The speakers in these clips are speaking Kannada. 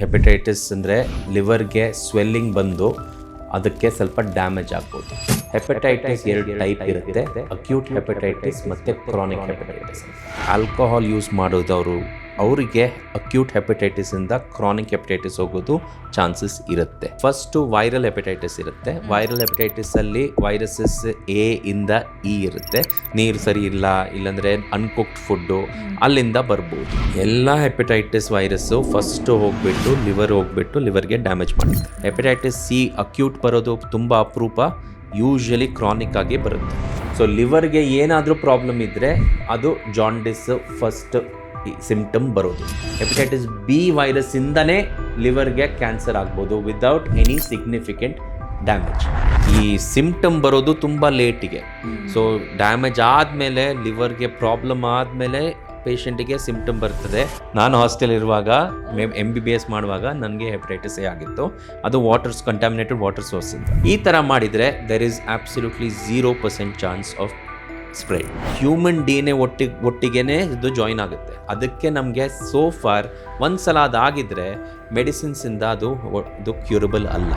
ಹೆಪಟೈಟಿಸ್ ಅಂದರೆ ಲಿವರ್ಗೆ ಸ್ವೆಲ್ಲಿಂಗ್ ಬಂದು ಅದಕ್ಕೆ ಸ್ವಲ್ಪ ಡ್ಯಾಮೇಜ್ ಆಗ್ಬೋದು. ಹೆಪಟೈಟಿಸ್ ಎರಡು ಟೈಪ್ ಇರುತ್ತೆ, ಅಕ್ಯೂಟ್ ಹೆಪಟೈಟಿಸ್ ಮತ್ತು ಕ್ರಾನಿಕ್ ಹೆಪಟೈಟಿಸ್. ಆಲ್ಕೋಹಾಲ್ ಯೂಸ್ ಮಾಡೋದವರು ಅವರಿಗೆ ಅಕ್ಯೂಟ್ ಹೆಪಟೈಟಿಸಿಂದ ಕ್ರಾನಿಕ್ ಹೆಪಟೈಟಿಸ್ ಹೋಗೋದು ಚಾನ್ಸಸ್ ಇರುತ್ತೆ. ಫಸ್ಟು ವೈರಲ್ ಹೆಪಟೈಟಿಸ್ ಇರುತ್ತೆ. ವೈರಲ್ ಹೆಪಟೈಟಿಸಲ್ಲಿ ವೈರಸಸ್ ಎ ಇಂದ ಇ ಇರುತ್ತೆ. ನೀರು ಸರಿ ಇಲ್ಲ, ಇಲ್ಲಾಂದರೆ ಅನ್ಕುಕ್ಡ್ ಫುಡ್ಡು ಅಲ್ಲಿಂದ ಬರ್ಬೋದು. ಎಲ್ಲ ಹೆಪಟೈಟಿಸ್ ವೈರಸ್ಸು ಫಸ್ಟು ಹೋಗ್ಬಿಟ್ಟು ಲಿವರ್ಗೆ ಡ್ಯಾಮೇಜ್ ಮಾಡುತ್ತೆ. ಹೆಪಟೈಟಿಸ್ ಸಿ ಅಕ್ಯೂಟ್ ಬರೋದು ತುಂಬ ಅಪರೂಪ, ಯೂಶಲಿ ಕ್ರಾನಿಕ್ ಆಗಿ ಬರುತ್ತೆ. ಸೊ ಲಿವರ್ಗೆ ಏನಾದರೂ ಪ್ರಾಬ್ಲಮ್ ಇದ್ದರೆ ಅದು ಜಾಂಡಿಸ್ ಫಸ್ಟ್ ಸಿಂಪ್ಟಮ್ ಬರೋದು. ಹೆಪಟೈಟಿಸ್ ಬಿ ವೈರಸ್ ಇಂದನೇ ಲಿವರ್ಗೆ ಕ್ಯಾನ್ಸರ್ ಆಗ್ಬೋದು ವಿದೌಟ್ ಎನಿ ಸಿಗ್ನಿಫಿಕೆಂಟ್ ಡ್ಯಾಮೇಜ್. ಈ ಸಿಂಪ್ಟಮ್ ಬರೋದು ತುಂಬ ಲೇಟಿಗೆ. ಸೊ ಡ್ಯಾಮೇಜ್ ಆದಮೇಲೆ, ಲಿವರ್ಗೆ ಪ್ರಾಬ್ಲಮ್ ಆದಮೇಲೆ ಪೇಷಂಟಿಗೆ ಸಿಂಪ್ಟಮ್ ಬರ್ತದೆ. ನಾನು ಹಾಸ್ಟೆಲ್ ಇರುವಾಗ MBBS ಮಾಡುವಾಗ ನನಗೆ ಹೆಪಟೈಟಿಸ್ ಎ ಆಗಿತ್ತು. ಅದು ಕಂಟ್ಯಾಮಿನೇಟೆಡ್ ವಾಟರ್ ಸೋರ್ಸಿಂದ. ಈ ಥರ ಮಾಡಿದರೆ there is absolutely 0% chance of spread. Human DNA ಒಟ್ಟಿಗೆ ಇದು ಜಾಯಿನ್ ಆಗುತ್ತೆ. ಅದಕ್ಕೆ ನಮಗೆ ಸೋ ಫಾರ್ ಒಂದು ಸಲ ಅದಾಗಿದ್ದರೆ ಮೆಡಿಸಿನ್ಸಿಂದ ಅದು ಕ್ಯೂರಬಲ್ ಅಲ್ಲ.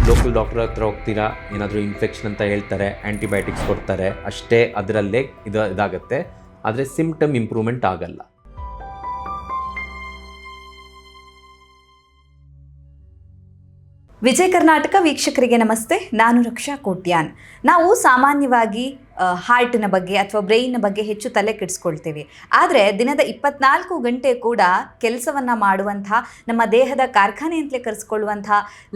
ಲೋಕಲ್ ಡಾಕ್ಟರ್ ಹತ್ರ ಹೋಗ್ತೀರಾ, ಏನಾದರೂ ಇನ್ಫೆಕ್ಷನ್ ಅಂತ ಹೇಳ್ತಾರೆ, ಆ್ಯಂಟಿಬಯೋಟಿಕ್ಸ್ ಕೊಡ್ತಾರೆ, ಅಷ್ಟೇ ಅದರಲ್ಲೇ ಇದಾಗುತ್ತೆ. ಆದರೆ ಸಿಂಪ್ಟಮ್ ಇಂಪ್ರೂವ್ಮೆಂಟ್ ಆಗಲ್ಲ. ವಿಜಯ ಕರ್ನಾಟಕ ವೀಕ್ಷಕರಿಗೆ ನಮಸ್ತೆ. ನಾನು ರಕ್ಷಾ ಕೋಟ್ಯಾನ್. ನಾವು ಸಾಮಾನ್ಯವಾಗಿ ಹಾರ್ಟಿನ ಬಗ್ಗೆ ಅಥವಾ ಬ್ರೈನ್ನ ಬಗ್ಗೆ ಹೆಚ್ಚು ತಲೆ ಕೆಡಿಸ್ಕೊಳ್ತೀವಿ. ಆದರೆ ದಿನದ 24 ಗಂಟೆ ಕೂಡ ಕೆಲಸವನ್ನು ಮಾಡುವಂಥ ನಮ್ಮ ದೇಹದ ಕಾರ್ಖಾನೆ ಅಂತಲೇ ಕರೆಸ್ಕೊಳ್ಳುವಂಥ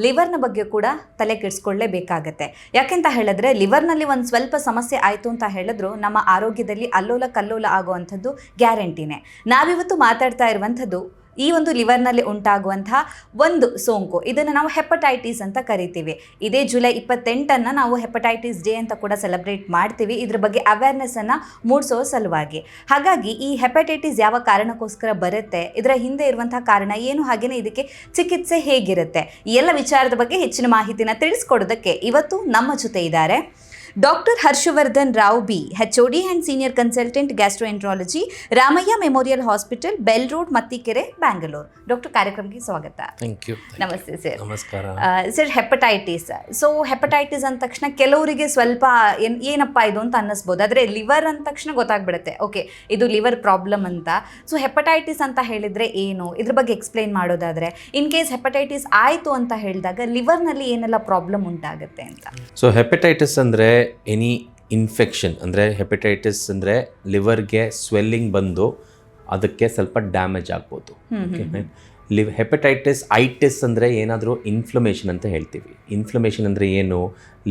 ಲಿವರ್ನ ಬಗ್ಗೆ ಕೂಡ ತಲೆ ಕೆಡಿಸ್ಕೊಳ್ಳೇಬೇಕಾಗತ್ತೆ. ಯಾಕೆಂತ ಹೇಳಿದ್ರೆ ಲಿವರ್ನಲ್ಲಿ ಒಂದು ಸ್ವಲ್ಪ ಸಮಸ್ಯೆ ಆಯಿತು ಅಂತ ಹೇಳಿದ್ರು ನಮ್ಮ ಆರೋಗ್ಯದಲ್ಲಿ ಅಲ್ಲೋಲ ಕಲ್ಲೋಲ ಆಗುವಂಥದ್ದು ಗ್ಯಾರಂಟಿನೇ. ನಾವಿವತ್ತು ಮಾತಾಡ್ತಾ ಇರುವಂಥದ್ದು ಈ ಒಂದು ಲಿವರ್ನಲ್ಲಿ ಉಂಟಾಗುವಂತಹ ಒಂದು ಸೋಂಕು. ಇದನ್ನು ನಾವು ಹೆಪಟೈಟಿಸ್ ಅಂತ ಕರಿತೀವಿ. ಇದೇ ಜುಲೈ 28 ನಾವು ಹೆಪಟೈಟಿಸ್ ಡೇ ಅಂತ ಕೂಡ ಸೆಲೆಬ್ರೇಟ್ ಮಾಡ್ತೀವಿ, ಇದ್ರ ಬಗ್ಗೆ ಅವೇರ್ನೆಸ್ಸನ್ನು ಮೂಡಿಸೋ ಸಲುವಾಗಿ. ಹಾಗಾಗಿ ಈ ಹೆಪಟೈಟಿಸ್ ಯಾವ ಕಾರಣಕ್ಕೋಸ್ಕರ ಬರುತ್ತೆ, ಇದರ ಹಿಂದೆ ಇರುವಂತಹ ಕಾರಣ ಏನು, ಹಾಗೆಯೇ ಇದಕ್ಕೆ ಚಿಕಿತ್ಸೆ ಹೇಗಿರುತ್ತೆ, ಈ ಎಲ್ಲ ವಿಚಾರದ ಬಗ್ಗೆ ಹೆಚ್ಚಿನ ಮಾಹಿತಿನ ತಿಳಿಸ್ಕೊಡೋದಕ್ಕೆ ಇವತ್ತು ನಮ್ಮ ಜೊತೆ ಇದ್ದಾರೆ doctor Harshavardhan Rao B, HOD and senior consultant gastroenterology, Ramaiah memorial hospital, Bel road, Mattikere, Bangalore. Doctor, ಕಾರ್ಯಕ್ರಮಕ್ಕೆ ಸ್ವಾಗತ. Thank you. ನಮಸ್ತೆ ಸರ್. ನಮಸ್ಕಾರ ಸರ್. ಹೆಪಟೈಟಿಸ್, ಸೊ ಹೆಪಟೈಟಿಸ್ ಅಂದ ತಕ್ಷಣ ಕೆಲವರಿಗೆ ಸ್ವಲ್ಪ ಏನಪ್ಪ ಇದು ಅಂತ ಅನ್ನಿಸ್ಬೋದು. ಆದರೆ ಲಿವರ್ ಅಂದ ತಕ್ಷಣ ಗೊತ್ತಾಗ್ಬಿಡುತ್ತೆ, ಓಕೆ ಇದು ಲಿವರ್ ಪ್ರಾಬ್ಲಮ್ ಅಂತ. ಸೊ ಹೆಪಟೈಟಿಸ್ ಅಂತ ಹೇಳಿದರೆ ಏನು, ಇದ್ರ ಬಗ್ಗೆ ಎಕ್ಸ್ಪ್ಲೈನ್ ಮಾಡೋದಾದರೆ, ಇನ್ ಕೇಸ್ ಹೆಪಟೈಟಿಸ್ ಆಯಿತು ಅಂತ ಹೇಳಿದಾಗ ಲಿವರ್ನಲ್ಲಿ ಏನೆಲ್ಲ ಪ್ರಾಬ್ಲಮ್ ಉಂಟಾಗುತ್ತೆ ಅಂತ. ಸೊ ಹೆಪಟೈಟಿಸ್ ಅಂದರೆ ಎನಿ ಇನ್ಫೆಕ್ಷನ್. ಅಂದರೆ ಹೆಪಟೈಟಿಸ್ ಅಂದರೆ ಲಿವರ್ಗೆ ಸ್ವೆಲ್ಲಿಂಗ್ ಬಂದು ಅದಕ್ಕೆ ಸ್ವಲ್ಪ ಡ್ಯಾಮೇಜ್ ಆಗ್ಬೋದು. ಹೆಪಟೈಟಿಸ್ ಐಟಿಸ್ ಅಂದರೆ ಏನಾದರೂ ಇನ್ಫ್ಲಮೇಷನ್ ಅಂತ ಹೇಳ್ತೀವಿ. ಇನ್ಫ್ಲಮೇಷನ್ ಅಂದರೆ ಏನು,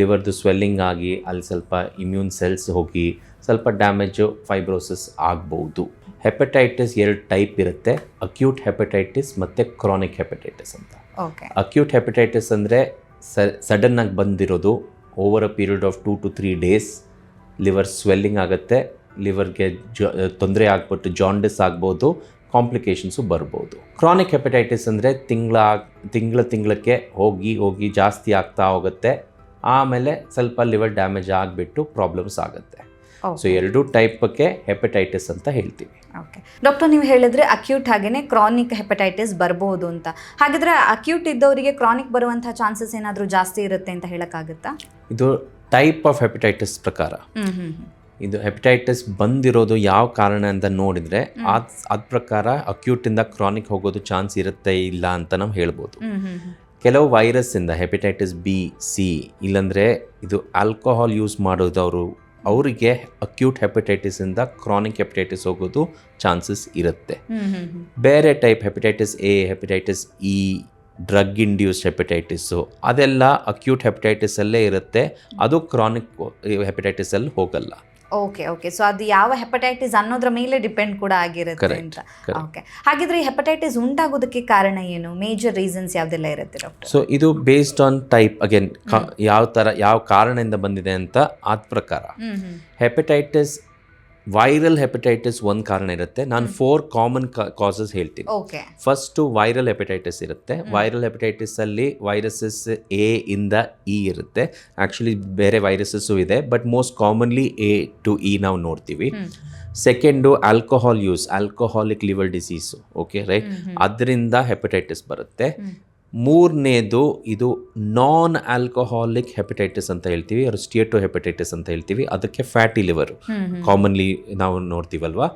ಲಿವರ್ದು ಸ್ವೆಲ್ಲಿಂಗ್ ಆಗಿ ಅಲ್ಲಿ ಸ್ವಲ್ಪ ಇಮ್ಯೂನ್ ಸೆಲ್ಸ್ ಹೋಗಿ ಸ್ವಲ್ಪ ಡ್ಯಾಮೇಜು, ಫೈಬ್ರೋಸಿಸ್ ಆಗ್ಬೋದು. ಹೆಪಟೈಟಿಸ್ ಎರಡು ಟೈಪ್ ಇರುತ್ತೆ, ಅಕ್ಯೂಟ್ ಹೆಪಟೈಟಿಸ್ ಮತ್ತು ಕ್ರಾನಿಕ್ ಹೆಪಟೈಟಿಸ್ ಅಂತ. ಅಕ್ಯೂಟ್ ಹೆಪಟೈಟಿಸ್ ಅಂದರೆ ಸಡನ್ನಾಗಿ ಬಂದಿರೋದು, over a period of 2 to 3 days liver swelling ಆಗುತ್ತೆ, ಲಿವರ್ಗೆ ತೊಂದರೆ ಆಗ್ಬಿಟ್ಟು ಜಾಂಡಿಸ್ ಆಗ್ಬೋದು, ಕಾಂಪ್ಲಿಕೇಶನ್ಸು ಬರ್ಬೋದು. ಕ್ರಾನಿಕ್ ಹೆಪಟೈಟಿಸ್ ಅಂದರೆ ತಿಂಗಳಕ್ಕೆ ಹೋಗಿ ಜಾಸ್ತಿ ಆಗ್ತಾ ಹೋಗುತ್ತೆ, ಆಮೇಲೆ ಸ್ವಲ್ಪ ಲಿವರ್ ಡ್ಯಾಮೇಜ್ ಆಗಿಬಿಟ್ಟು ಪ್ರಾಬ್ಲಮ್ಸ್ ಆಗುತ್ತೆ. ಸೊ ಎರಡು ಟೈಪಕ್ಕೆ ಹೆಪಟೈಟಿಸ್ ಅಂತ ಹೇಳ್ತೀವಿ. ಓಕೆ ಡಾಕ್ಟರ್, ನೀವು ಹೇಳಿದ್ರೆ ಅಕ್ಯೂಟ್ ಹಾಗೇನೆ ಕ್ರಾನಿಕ್ ಹೆಪಟೈಟಿಸ್ ಬರ್ಬೋದು ಅಂತ. ಹಾಗಿದ್ರೆ ಅಕ್ಯೂಟ್ ಇದ್ದವರಿಗೆ ಕ್ರಾನಿಕ್ ಬರುವಂತಹ ಚಾನ್ಸಸ್ ಏನಾದರೂ ಜಾಸ್ತಿ ಇರುತ್ತೆ ಅಂತ ಹೇಳಕ್ಕಾಗುತ್ತಾ? ಇದು ಟೈಪ್ ಆಫ್ ಹೆಪಟೈಟಿಸ್ ಪ್ರಕಾರ. ಇದು ಹೆಪಟೈಟಿಸ್ ಬಂದಿರೋದು ಯಾವ ಕಾರಣ ಅಂತ ನೋಡಿದರೆ ಅದ್ ಪ್ರಕಾರ ಅಕ್ಯೂಟಿಂದ ಕ್ರಾನಿಕ್ ಹೋಗೋದು ಚಾನ್ಸ್ ಇರುತ್ತೆ ಇಲ್ಲ ಅಂತ ನಾವು ಹೇಳ್ಬೋದು. ಕೆಲವು ವೈರಸ್ಸಿಂದ ಹೆಪಟೈಟಿಸ್ ಬಿ, ಸಿ, ಇಲ್ಲಾಂದರೆ ಇದು ಆಲ್ಕೋಹಾಲ್ ಯೂಸ್ ಮಾಡೋದವರು ಅವರಿಗೆ ಅಕ್ಯೂಟ್ ಹೆಪಟೈಟಿಸಿಂದ ಕ್ರಾನಿಕ್ ಹೆಪಟೈಟಿಸ್ ಹೋಗೋದು ಚಾನ್ಸಸ್ ಇರುತ್ತೆ. ಬೇರೆ type hepatitis A, hepatitis E, drug induced hepatitis, ಅದೆಲ್ಲ ಅಕ್ಯೂಟ್ ಹೆಪಟೈಟಿಸಲ್ಲೇ ಇರುತ್ತೆ, ಅದು ಕ್ರಾನಿಕ್ ಹೆಪಟೈಟಿಸಲ್ಲಿ ಹೋಗಲ್ಲ. ಓಕೆ ಸೊ ಅದು ಯಾವ ಹೆಪಟೈಟಿಸ್ ಅನ್ನೋದ್ರ ಮೇಲೆ ಡಿಪೆಂಡ್ ಕೂಡ ಆಗಿರುತ್ತೆ ಅಂತ. ಓಕೆ, ಹಾಗಿದ್ರೆ ಈ ಹೆಪಟೈಟಿಸ್ ಉಂಟಾಗೋದಕ್ಕೆ ಕಾರಣ ಏನು, ಮೇಜರ್ ರೀಸನ್ಸ್ ಯಾವುದೆಲ್ಲ ಇರುತ್ತೆ ಡಾಕ್ಟರ್? ಸೊ ಇದು ಬೇಸ್ಡ್ ಆನ್ ಟೈಪ್, ಅಗೇನ್ ಯಾವ ಕಾರಣದಿಂದ ಬಂದಿದೆ ಅಂತ ಆದ ಪ್ರಕಾರ. ಹೆಪಟೈಟಿಸ್ ವೈರಲ್ ಹೆಪಟೈಟಿಸ್ ಒಂದು ಕಾರಣ ಇರುತ್ತೆ. ನಾನು 4 ಕಾಮನ್ ಕಾಸಸ್ ಹೇಳ್ತೀನಿ. ಓಕೆ. ಫಸ್ಟು ವೈರಲ್ ಹೆಪಟೈಟಿಸ್ ಇರುತ್ತೆ. ವೈರಲ್ ಹೆಪಟೈಟಿಸಲ್ಲಿ ವೈರಸಸ್ ಎ ಇಂದ ಇ ಇರುತ್ತೆ. ಆ್ಯಕ್ಚುಲಿ ಬೇರೆ ವೈರಸಸ್ಸು ಇದೆ, but most commonly A to E ನಾವು ನೋಡ್ತೀವಿ. Second alcohol use, alcoholic liver disease, okay right, ಅದರಿಂದ ಹೆಪಟೈಟಿಸ್ ಬರುತ್ತೆ. ಮೂರನೇದು ಇದು ನಾನ್ ಆಲ್ಕೋಹಾಲಿಕ್ ಹೆಪಟೈಟಿಸ್ ಅಂತ ಹೇಳ್ತೀವಿ, ಅವರು ಸ್ಟಿಯಟೋ ಹೆಪಟೈಟಿಸ್ ಅಂತ ಹೇಳ್ತೀವಿ. ಅದಕ್ಕೆ ಫ್ಯಾಟಿ ಲಿವರ್ ಕಾಮನ್ಲಿ ನಾವು ನೋಡ್ತೀವಲ್ವಾ,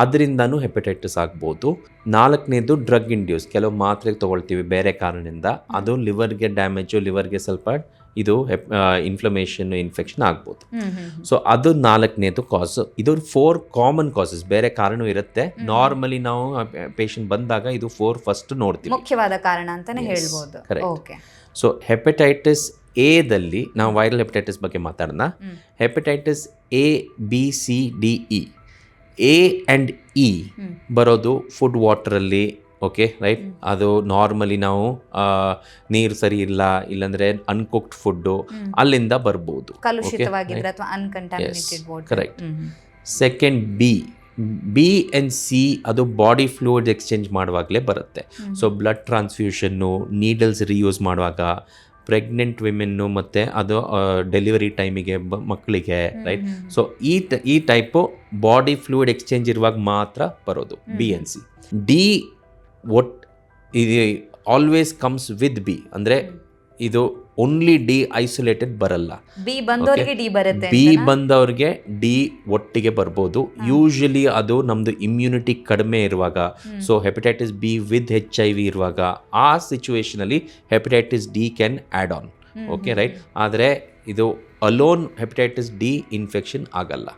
ಅದರಿಂದನೂ ಹೆಪಟೈಟಿಸ್ ಆಗ್ಬೋದು. ನಾಲ್ಕನೇದು ಡ್ರಗ್ ಇಂಡ್ಯೂಸ್, ಕೆಲವು ಮಾತ್ರೆ ತೊಗೊಳ್ತೀವಿ ಬೇರೆ ಕಾರಣದಿಂದ, ಅದು ಲಿವರ್ಗೆ ಡ್ಯಾಮೇಜು, ಲಿವರ್ಗೆ ಸ್ವಲ್ಪ ಇದು ಇನ್ಫ್ಲಮೇಷನ್ ಇನ್ಫೆಕ್ಷನ್ ಆಗ್ಬೋದು. ಸೊ ಅದು ನಾಲ್ಕನೇದು ಕಾಸು. ಇದು 4 ಕಾಮನ್ ಕಾಸಸ್, ಬೇರೆ ಕಾರಣ ಇರುತ್ತೆ. ನಾರ್ಮಲಿ ನಾವು ಪೇಷಂಟ್ ಬಂದಾಗ ಇದು 4 ಫಸ್ಟ್ ನೋಡ್ತೀವಿ, ಮುಖ್ಯವಾದ ಕಾರಣ ಅಂತಾನೆ ಹೇಳ್ಬೋದು. ಓಕೆ. ಸೊ ಹೆಪಟೈಟಿಸ್ ಎದಲ್ಲಿ ನಾವು ವೈರಲ್ ಹೆಪಟೈಟಿಸ್ ಬಗ್ಗೆ ಮಾತಾಡೋಣ. Hepatitis A, B, C, D, E. A and E ಬರೋದು ಫುಡ್ ವಾಟರಲ್ಲಿ, ಓಕೆ ರೈಟ್. ಅದು ನಾರ್ಮಲಿ ನಾವು ನೀರು ಸರಿ ಇಲ್ಲ, ಇಲ್ಲಾಂದರೆ ಅನ್ಕುಕ್ಡ್ ಫುಡ್ಡು, ಅಲ್ಲಿಂದ ಬರ್ಬೋದು, ಕಲುಷಿತವಾಗಿದ್ರೆ ಅಥವಾ uncontaminated water. Correct. Second B and C, ಅದು ಬಾಡಿ ಫ್ಲೂಯಿಡ್ ಎಕ್ಸ್ಚೇಂಜ್ ಮಾಡುವಾಗಲೇ ಬರುತ್ತೆ. So blood transfusion, needles reuse ಮಾಡುವಾಗ, ಪ್ರೆಗ್ನೆಂಟ್ ವಿಮೆನ್ನು, ಮತ್ತು ಅದು ಡೆಲಿವರಿ ಟೈಮಿಗೆ ಮಕ್ಕಳಿಗೆ, ರೈಟ್. ಸೊ ಈ ಟೈಪು ಬಾಡಿ ಫ್ಲೂಯಿಡ್ ಎಕ್ಸ್ಚೇಂಜ್ ಇರುವಾಗ ಮಾತ್ರ ಬರೋದು ಬಿ ಆ್ಯಂಡ್ ಸಿ. ಡಿ ಇದು ಆಲ್ವೇಸ್ ಕಮ್ಸ್ ವಿತ್ ಬಿ, ಅಂದರೆ ಇದು ಓನ್ಲಿ ಡಿ ಐಸೋಲೇಟೆಡ್ ಬರಲ್ಲ. ಬಿ ಬಂದವ್ರಿಗೆ ಡಿ ಬರುತ್ತೆ, ಬಿ ಬಂದವ್ರಿಗೆ ಡಿ ಒಟ್ಟಿಗೆ ಬರ್ಬೋದು. ಯೂಶಲಿ ಅದು ನಮ್ಮದು ಇಮ್ಯುನಿಟಿ ಕಡಿಮೆ ಇರುವಾಗ, so hepatitis B with HIV ಇರುವಾಗ, ಆ ಸಿಚುವೇಶನಲ್ಲಿ hepatitis D can add on, okay right. ಆದರೆ ಇದು ಅಲೋನ್ ಹೆಪಟೈಟಿಸ್ ಡಿ ಇನ್ಫೆಕ್ಷನ್ ಆಗಲ್ಲ,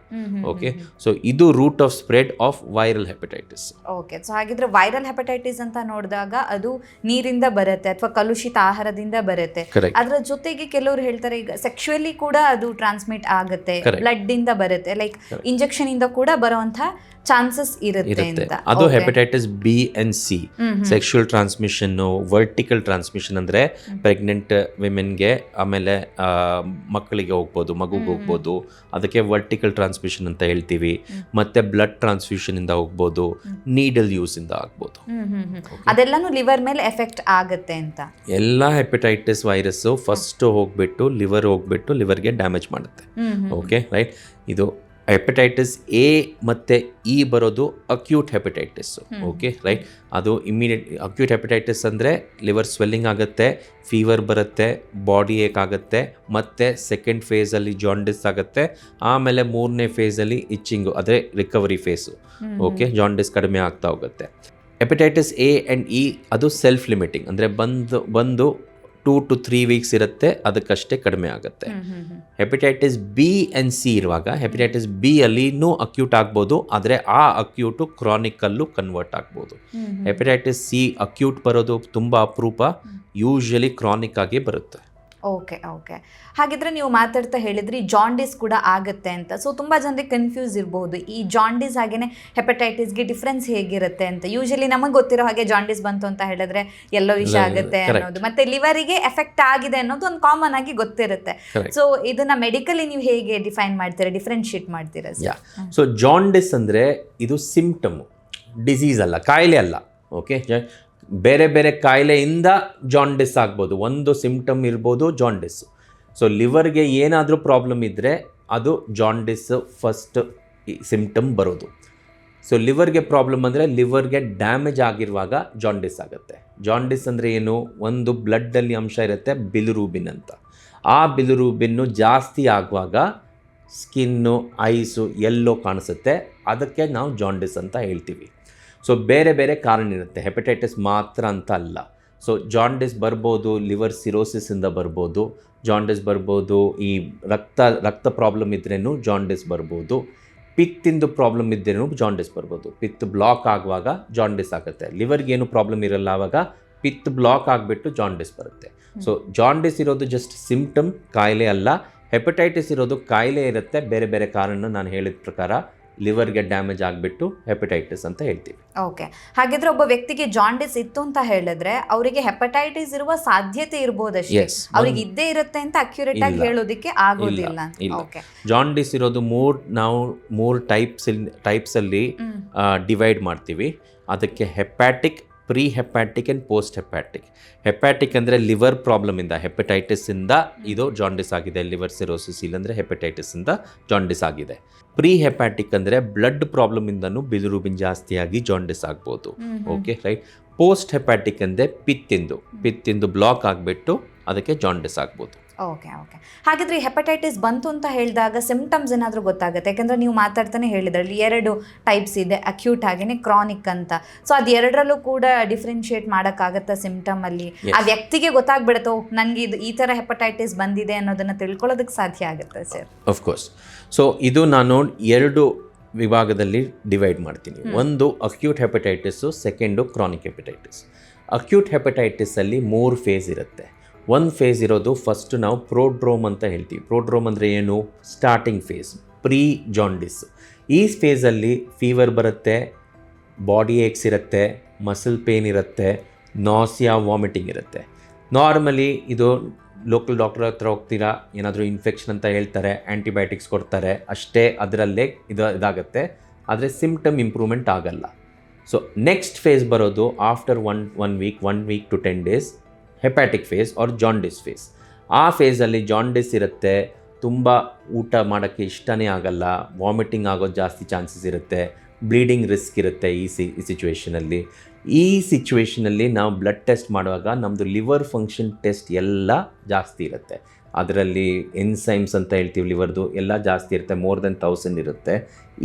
ಓಕೆ. ಸೊ ಇದು route of spread of viral hepatitis. Okay. So ಹಾಗಿದ್ರೆ ವೈರಲ್ ಹೆಪಟೈಟಿಸ್ ಅಂತ ನೋಡಿದಾಗ ಅದು ನೀರಿಂದ ಬರುತ್ತೆ ಅಥವಾ ಕಲುಷಿತ ಆಹಾರದಿಂದ ಬರುತ್ತೆ. ಅದರ ಜೊತೆಗೆ ಕೆಲವರು ಹೇಳ್ತಾರೆ ಈಗ ಸೆಕ್ಷುಯಲಿ ಕೂಡ ಅದು ಟ್ರಾನ್ಸ್ಮಿಟ್ ಆಗುತ್ತೆ, ಬ್ಲಡ್ ಇಂದ ಬರುತ್ತೆ, ಲೈಕ್ ಇಂಜೆಕ್ಷನ್ ಇಂದ ಕೂಡ ಬರುವಂತ ಚಾನ್ಸಸ್ ಇರುತ್ತೆ ಅಂತ. ಅದು hepatitis B and C. Sexual transmission, vertical transmission ಅಂದ್ರೆ ಪ್ರೆಗ್ನೆಂಟ್ ವಿಮೆನ್ಗೆ, ಆಮೇಲೆ ಮಕ್ಕಳಿಗೆ ಹೋಗ್ಬೋದು, ಮಗುಗೆ ಹೋಗ್ಬೋದು, ಅದಕ್ಕೆ ವರ್ಟಿಕಲ್ ಟ್ರಾನ್ಸ್ಮಿಷನ್ ಅಂತ ಹೇಳ್ತೀವಿ. ಮತ್ತೆ ಬ್ಲಡ್ ಟ್ರಾನ್ಸ್ಫ್ಯೂಷನ್ ಇಂದ ಹೋಗ್ಬೋದು, ನೀಡಲ್ ಯೂಸ್ ಇಂದ ಆಗ್ಬೋದು. ಅದೆಲ್ಲಾನು ಲಿವರ್ ಮೇಲೆ ಎಫೆಕ್ಟ್ ಆಗುತ್ತೆ ಅಂತ. ಎಲ್ಲ ಹೆಪಟೈಟಿಸ್ ವೈರಸ್ ಫಸ್ಟ್ ಹೋಗ್ಬಿಟ್ಟು ಲಿವರ್ಗೆ ಡ್ಯಾಮೇಜ್ ಮಾಡುತ್ತೆ, ಓಕೆ ರೈಟ್. ಇದು ಹೆಪಟೈಟಿಸ್ ಎ ಮತ್ತು ಇ ಬರೋದು ಅಕ್ಯೂಟ್ ಹೆಪಟೈಟಿಸ್, ಓಕೆ ರೈಟ್. ಅದು ಇಮ್ಮಿಡಿಯೇಟ್ ಅಕ್ಯೂಟ್ ಹೆಪಟೈಟಿಸ್ ಅಂದರೆ ಲಿವರ್ ಸ್ವೆಲ್ಲಿಂಗ್ ಆಗುತ್ತೆ, ಫೀವರ್ ಬರುತ್ತೆ, ಬಾಡಿ ಏಕ್ ಆಗುತ್ತೆ, ಮತ್ತು ಸೆಕೆಂಡ್ ಫೇಸಲ್ಲಿ ಜಾಂಡಿಸ್ ಆಗುತ್ತೆ, ಆಮೇಲೆ 3ನೇ ಫೇಸಲ್ಲಿ ಇಚ್ಚಿಂಗು, ಅದೇ ರಿಕವರಿ ಫೇಸು, ಓಕೆ. ಜಾಂಡಿಸ್ ಕಡಿಮೆ ಆಗ್ತಾ ಹೋಗುತ್ತೆ. ಹೆಪಟೈಟಿಸ್ ಎ ಆ್ಯಂಡ್ ಇ ಅದು ಸೆಲ್ಫ್ ಲಿಮಿಟಿಂಗ್, ಅಂದರೆ ಬಂದು 2 to 3 ವೀಕ್ಸ್ ಇರುತ್ತೆ, ಅದಕ್ಕಷ್ಟೇ ಕಡಿಮೆ ಆಗುತ್ತೆ. ಹೆಪಟೈಟಿಸ್ ಬಿ ಆ್ಯಂಡ್ ಸಿ ಇರುವಾಗ, ಹೆಪಟೈಟಿಸ್ ಬಿ ಅಲ್ಲಿನೂ ಅಕ್ಯೂಟ್ ಆಗ್ಬೋದು, ಆದರೆ ಆ ಅಕ್ಯೂಟು ಕ್ರಾನಿಕಲ್ಲೂ ಕನ್ವರ್ಟ್ ಆಗ್ಬೋದು. ಹೆಪಟೈಟಿಸ್ ಸಿ ಅಕ್ಯೂಟ್ ಬರೋದು ತುಂಬ ಅಪರೂಪ, ಯೂಶಲಿ ಕ್ರಾನಿಕ್ ಆಗಿ ಬರುತ್ತೆ. ಓಕೆ. ಹಾಗಿದ್ರೆ ನೀವು ಮಾತಾಡ್ತಾ ಹೇಳಿದ್ರಿ ಜಾಂಡಿಸ್ ಕೂಡ ಆಗುತ್ತೆ ಅಂತ. ಸೊ ತುಂಬ ಜನರಿಗೆ ಕನ್ಫ್ಯೂಸ್ ಇರಬಹುದು, ಈ ಜಾಂಡಿಸ್ ಹಾಗೇನೆ ಹೆಪಟೈಟಿಸ್ಗೆ ಡಿಫ್ರೆನ್ಸ್ ಹೇಗಿರುತ್ತೆ ಅಂತ. ಯೂಶಲಿ ನಮಗೆ ಗೊತ್ತಿರೋ ಹಾಗೆ ಜಾಂಡಿಸ್ ಬಂತು ಅಂತ ಹೇಳಿದ್ರೆ ಎಲ್ಲೋ ವಿಷ ಆಗುತ್ತೆ ಅನ್ನೋದು, ಮತ್ತೆ ಲಿವರಿಗೆ ಎಫೆಕ್ಟ್ ಆಗಿದೆ ಅನ್ನೋದು ಒಂದು ಕಾಮನ್ ಆಗಿ ಗೊತ್ತಿರುತ್ತೆ. ಸೊ ಇದನ್ನ ಮೆಡಿಕಲಿ ನೀವು ಹೇಗೆ ಡಿಫೈನ್ ಮಾಡ್ತೀರಾ, ಡಿಫ್ರೆನ್ಶಿಯೇಟ್ ಮಾಡ್ತೀರಾ? ಸೊ ಜಾಂಡಿಸ್ ಅಂದರೆ ಇದು ಸಿಂಪ್ಟಮ್, ಡಿಸೀಸ್ ಅಲ್ಲ, ಕಾಯಿಲೆ ಅಲ್ಲ, ಓಕೆ. ಬೇರೆ ಬೇರೆ ಕಾಯಿಲೆಯಿಂದ ಜಾಂಡಿಸ್ ಆಗ್ಬೋದು, ಒಂದು ಸಿಂಪ್ಟಮ್ ಇರ್ಬೋದು ಜಾಂಡಿಸ್. ಸೊ ಲಿವರ್ಗೆ ಏನಾದರೂ ಪ್ರಾಬ್ಲಮ್ ಇದ್ದರೆ ಅದು ಜಾಂಡಿಸ್ ಫಸ್ಟ್ ಸಿಂಪ್ಟಮ್ ಬರೋದು. ಸೊ ಲಿವರ್ಗೆ ಪ್ರಾಬ್ಲಮ್ ಅಂದರೆ ಲಿವರ್ಗೆ ಡ್ಯಾಮೇಜ್ ಆಗಿರುವಾಗ ಜಾಂಡಿಸ್ ಆಗುತ್ತೆ. ಜಾಂಡಿಸ್ ಅಂದರೆ ಏನು, ಒಂದು ಬ್ಲಡ್ಡಲ್ಲಿ ಅಂಶ ಇರುತ್ತೆ ಬಿಲಿರೂಬಿನ್ ಅಂತ. ಆ ಬಿಲಿರೂಬಿನ್ನು ಜಾಸ್ತಿ ಆಗುವಾಗ ಸ್ಕಿನ್ನು, ಐಸು ಎಲ್ಲೋ ಕಾಣಿಸುತ್ತೆ, ಅದಕ್ಕೆ ನಾವು ಜಾಂಡಿಸ್ ಅಂತ ಹೇಳ್ತೀವಿ. ಸೊ ಬೇರೆ ಬೇರೆ ಕಾರಣ ಇರುತ್ತೆ, ಹೆಪಟೈಟಿಸ್ ಮಾತ್ರ ಅಂತ ಅಲ್ಲ. ಸೊ ಜಾಂಡಿಸ್ ಬರ್ಬೋದು, ಲಿವರ್ ಸಿರೋಸಿಸಿಂದ ಬರ್ಬೋದು, ಜಾಂಡಿಸ್ ಬರ್ಬೋದು, ಈ ರಕ್ತ ಪ್ರಾಬ್ಲಮ್ ಇದ್ರೇನು ಜಾಂಡಿಸ್ ಬರ್ಬೋದು, ಪಿತ್ತಿಂದು ಪ್ರಾಬ್ಲಮ್ ಇದ್ರೇನು ಜಾಂಡಿಸ್ ಬರ್ಬೋದು. ಪಿತ್ ಬ್ಲಾಕ್ ಆಗುವಾಗ ಜಾಂಡಿಸ್ ಆಗುತ್ತೆ. ಲಿವರ್ಗೇನು ಪ್ರಾಬ್ಲಮ್ ಇರಲ್ಲ, ಆವಾಗ ಪಿತ್ ಬ್ಲಾಕ್ ಆಗಿಬಿಟ್ಟು ಜಾಂಡಿಸ್ ಬರುತ್ತೆ. ಸೊ ಜಾಂಡಿಸ್ ಇರೋದು ಜಸ್ಟ್ ಸಿಂಪ್ಟಮ್, ಕಾಯಿಲೆ ಅಲ್ಲ. ಹೆಪಟೈಟಿಸ್ ಇರೋದು ಕಾಯಿಲೆ ಇರುತ್ತೆ, ಬೇರೆ ಬೇರೆ ಕಾರಣ ನಾನು ಹೇಳಿದ ಪ್ರಕಾರ ಲಿವರ್ಗೆ ಡ್ಯಾಮೇಜ್ ಆಗಿಬಿಟ್ಟು ಹೆಪಟೈಟಿಸ್ ಅಂತ ಹೇಳ್ತೀವಿ. ಓಕೆ, ಹಾಗಿದ್ರೆ ಒಬ್ಬ ವ್ಯಕ್ತಿಗೆ ಜಾಂಡಿಸ್ ಇತ್ತು ಅಂತ ಹೇಳಿದ್ರೆ ಅವರಿಗೆ ಹೆಪಟೈಟಿಸ್ ಇರುವ ಸಾಧ್ಯತೆ ಇರ್ಬೋದಷ್ಟೇ, ಅವ್ರಿಗೆ ಇದ್ದೇ ಇರುತ್ತೆ ಅಂತ ಅಕ್ಯುರೇಟ್ ಆಗಿ ಹೇಳೋದಕ್ಕೆ ಆಗೋದಿಲ್ಲ. ಓಕೆ, ಜಾಂಡಿಸ್ ಇರೋದು ಮೂರು ಟೈಪ್ಸ್ ಅಲ್ಲಿ ಡಿವೈಡ್ ಮಾಡ್ತೀವಿ. ಅದಕ್ಕೆ ಹೆಪ್ಯಾಟಿಕ್, ಪ್ರೀ ಹೆಪ್ಯಾಟಿಕ್ ಆ್ಯಂಡ್ ಪೋಸ್ಟ್ ಹೆಪ್ಯಾಟಿಕ್. ಹೆಪ್ಯಾಟಿಕ್ ಅಂದರೆ ಲಿವರ್ ಪ್ರಾಬ್ಲಮಿಂದ, ಹೆಪಟೈಟಿಸಿಂದ ಇದು ಜಾಂಡಿಸ್ ಆಗಿದೆ, ಲಿವರ್ ಸಿರೋಸಿಸ್ ಇಲ್ಲಾಂದರೆ ಹೆಪಟೈಟಿಸಿಂದ ಜಾಂಡಿಸ್ ಆಗಿದೆ. ಪ್ರೀ ಹೆಪ್ಯಾಟಿಕ್ ಅಂದರೆ ಬ್ಲಡ್ ಪ್ರಾಬ್ಲಮಿಂದನೂ ಬಿಲಿರುಬಿನ್ ಜಾಸ್ತಿಯಾಗಿ ಜಾಂಡಿಸ್ ಆಗ್ಬೋದು. Okay right. ಪೋಸ್ಟ್ ಹೆಪ್ಯಾಟಿಕ್ ಅಂದರೆ ಪಿತ್ತಿಂದು ಬ್ಲಾಕ್ ಆಗಿಬಿಟ್ಟು ಅದಕ್ಕೆ ಜಾಂಡಿಸ್ ಆಗ್ಬೋದು. ಓಕೆ ಓಕೆ, ಹಾಗಿದ್ರೆ ಈ ಹೆಪಟೈಟಿಸ್ ಬಂತು ಅಂತ ಹೇಳಿದಾಗ ಸಿಂಪ್ಟಮ್ಸ್ ಏನಾದರೂ ಗೊತ್ತಾಗುತ್ತೆ? ಯಾಕೆಂದರೆ ನೀವು ಮಾತಾಡ್ತಾನೆ ಹೇಳಿದ್ರಲ್ಲಿ 2 ಟೈಪ್ಸ್ ಇದೆ, ಅಕ್ಯೂಟ್ ಹಾಗೆಯೇ ಕ್ರಾನಿಕ್ ಅಂತ. ಸೊ ಅದು ಎರಡರಲ್ಲೂ ಕೂಡ ಡಿಫ್ರೆನ್ಶಿಯೇಟ್ ಮಾಡೋಕ್ಕಾಗತ್ತಾ ಸಿಂಪ್ಟಮಲ್ಲಿ? ಆ ವ್ಯಕ್ತಿಗೆ ಗೊತ್ತಾಗ್ಬಿಡುತ್ತೋ ನನಗೆ ಇದು ಈ ಥರ ಹೆಪಟೈಟಿಸ್ ಬಂದಿದೆ ಅನ್ನೋದನ್ನು ತಿಳ್ಕೊಳ್ಳೋದಕ್ಕೆ ಸಾಧ್ಯ ಆಗುತ್ತೆ ಸರ್? ಆಫ್ಕೋರ್ಸ್. ಸೊ ಇದು ನಾನು 2 ವಿಭಾಗದಲ್ಲಿ ಡಿವೈಡ್ ಮಾಡ್ತೀನಿ. ಒಂದು acute hepatitis, second chronic hepatitis. Acute ಹೆಪಟೈಟಿಸಲ್ಲಿ 3 ಫೇಸ್ ಇರುತ್ತೆ. ಒಂದು ಫೇಸ್ ಇರೋದು ಫಸ್ಟ್ ನಾವು ಪ್ರೋಡ್ರೋಮ್ ಅಂತ ಹೇಳ್ತೀವಿ. ಪ್ರೋಡ್ರೋಮ್ ಅಂದರೆ ಏನು? Starting phase, pre jaundice. ಈ ಫೇಸಲ್ಲಿ ಫೀವರ್ ಬರುತ್ತೆ, ಬಾಡಿ ಏಕ್ಸ್ ಇರುತ್ತೆ, ಮಸಲ್ ಪೇನ್ ಇರುತ್ತೆ, ನಾಸಿಯಾ, ವಾಮಿಟಿಂಗ್ ಇರುತ್ತೆ. ನಾರ್ಮಲಿ ಇದು ಲೋಕಲ್ ಡಾಕ್ಟರ್ ಹತ್ರ ಹೋಗ್ತೀರಾ, ಏನಾದರೂ ಇನ್ಫೆಕ್ಷನ್ ಅಂತ ಹೇಳ್ತಾರೆ, ಆ್ಯಂಟಿಬಯೋಟಿಕ್ಸ್ ಕೊಡ್ತಾರೆ, ಅಷ್ಟೇ ಅದರಲ್ಲೇ ಇದಾಗುತ್ತೆ. ಆದರೆ ಸಿಂಪ್ಟಮ್ ಇಂಪ್ರೂವ್ಮೆಂಟ್ ಆಗಲ್ಲ. ಸೊ ನೆಕ್ಸ್ಟ್ ಫೇಸ್ ಬರೋದು after one week to 10 days, hepatic phase or jaundice phase. ಆ ಫೇಸಲ್ಲಿ ಜಾಂಡಿಸ್ ಇರುತ್ತೆ, ತುಂಬ ಊಟ ಮಾಡೋಕ್ಕೆ ಇಷ್ಟನೇ ಆಗಲ್ಲ, ವಾಮಿಟಿಂಗ್ ಆಗೋದು ಜಾಸ್ತಿ ಚಾನ್ಸಸ್ ಇರುತ್ತೆ, ಬ್ಲೀಡಿಂಗ್ ರಿಸ್ಕ್ ಇರುತ್ತೆ. ಈ ಸಿಚುವೇಷನಲ್ಲಿ ನಾವು ಬ್ಲಡ್ ಟೆಸ್ಟ್ ಮಾಡುವಾಗ ನಮ್ಮದು ಲಿವರ್ ಫಂಕ್ಷನ್ ಟೆಸ್ಟ್ ಎಲ್ಲ ಜಾಸ್ತಿ ಇರುತ್ತೆ. ಅದರಲ್ಲಿ ಎನ್ಸೈಮ್ಸ್ ಅಂತ ಹೇಳ್ತೀವಿ ಲಿವರ್ದು, ಎಲ್ಲ ಜಾಸ್ತಿ ಇರುತ್ತೆ, ಮೋರ್ ದೆನ್ 1000 ಇರುತ್ತೆ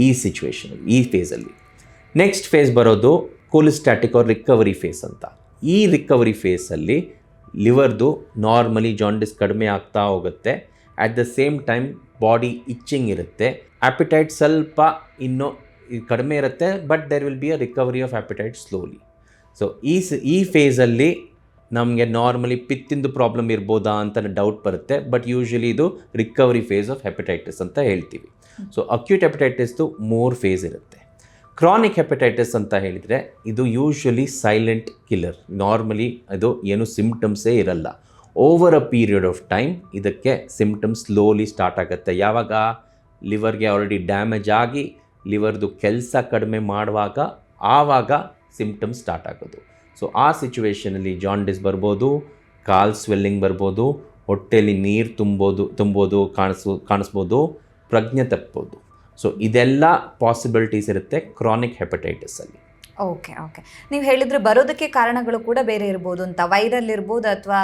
ಈ ಫೇಸಲ್ಲಿ. ನೆಕ್ಸ್ಟ್ ಫೇಸ್ ಬರೋದು ಕೋಲಿಸ್ಟ್ಯಾಟಿಕ್ ಆರ್ ರಿಕವರಿ ಫೇಸ್ ಅಂತ. ಈ ರಿಕವರಿ ಫೇಸಲ್ಲಿ ಲಿವರ್ದು ನಾರ್ಮಲಿ ಜಾಂಡಿಸ್ ಕಡಿಮೆ ಆಗ್ತಾ ಹೋಗುತ್ತೆ. At the same time body itching ಇರುತ್ತೆ, ಆ್ಯಪಿಟೈಟ್ ಸ್ವಲ್ಪ ಇನ್ನೂ ಕಡಿಮೆ ಇರುತ್ತೆ, but there will be a recovery of appetite slowly. So ಈ ಫೇಸಲ್ಲಿ ನಮಗೆ ನಾರ್ಮಲಿ ಪಿತ್ತಿಂದು ಪ್ರಾಬ್ಲಮ್ ಇರ್ಬೋದಾ ಅಂತ ಡೌಟ್ ಬರುತ್ತೆ, ಬಟ್ ಯೂಶ್ವಲಿ ಇದು ರಿಕವರಿ ಫೇಸ್ ಆಫ್ ಹೆಪಟೈಟಿಸ್ ಅಂತ ಹೇಳ್ತೀವಿ. ಸೊ ಅಕ್ಯೂಟ್ ಹೆಪಟೈಟಿಸ್ದು 3 ಫೇಸ್ ಇರುತ್ತೆ. ಕ್ರಾನಿಕ್ ಹೆಪಟೈಟಿಸ್ ಅಂತ ಹೇಳಿದರೆ ಇದು ಯೂಶ್ವಲಿ ಸೈಲೆಂಟ್ ಕಿಲ್ಲರ್. ನಾರ್ಮಲಿ ಅದು ಏನು ಸಿಂಪ್ಟಮ್ಸೇ ಇರಲ್ಲ. Over a period of time ಇದಕ್ಕೆ ಸಿಂಪ್ಟಮ್ಸ್ ಸ್ಲೋಲಿ ಸ್ಟಾರ್ಟ್ ಆಗುತ್ತೆ. ಯಾವಾಗ ಲಿವರ್ಗೆ ಆಲ್ರೆಡಿ ಡ್ಯಾಮೇಜ್ ಆಗಿ ಲಿವರ್ದು ಕೆಲಸ ಕಡಿಮೆ ಮಾಡುವಾಗ ಆವಾಗ ಸಿಂಪ್ಟಮ್ಸ್ ಸ್ಟಾರ್ಟ್ ಆಗೋದು. ಸೊ ಆ ಸಿಚುವೇಷನಲ್ಲಿ ಜಾಂಡಿಸ್ ಬರ್ಬೋದು, ಕಾಲ್ ಸ್ವೆಲ್ಲಿಂಗ್ ಬರ್ಬೋದು, ಹೊಟ್ಟೆಯಲ್ಲಿ ನೀರು ತುಂಬೋದು ಕಾಣಿಸ್ಬೋದು, ಪ್ರಜ್ಞೆ ತಪ್ಬೋದು. ಸೊ ಇದೆಲ್ಲ ಪಾಸಿಬಿಲಿಟೀಸ್ ಇರುತ್ತೆ ಕ್ರಾನಿಕ್ ಹೆಪಟೈಟಿಸಲ್ಲಿ. ಓಕೆ ಓಕೆ, ನೀವು ಹೇಳಿದರೆ ಬರೋದಕ್ಕೆ ಕಾರಣಗಳು ಕೂಡ ಬೇರೆ ಇರ್ಬೋದು ಅಂತ, ವೈರಲ್ ಇರ್ಬೋದು ಅಥವಾ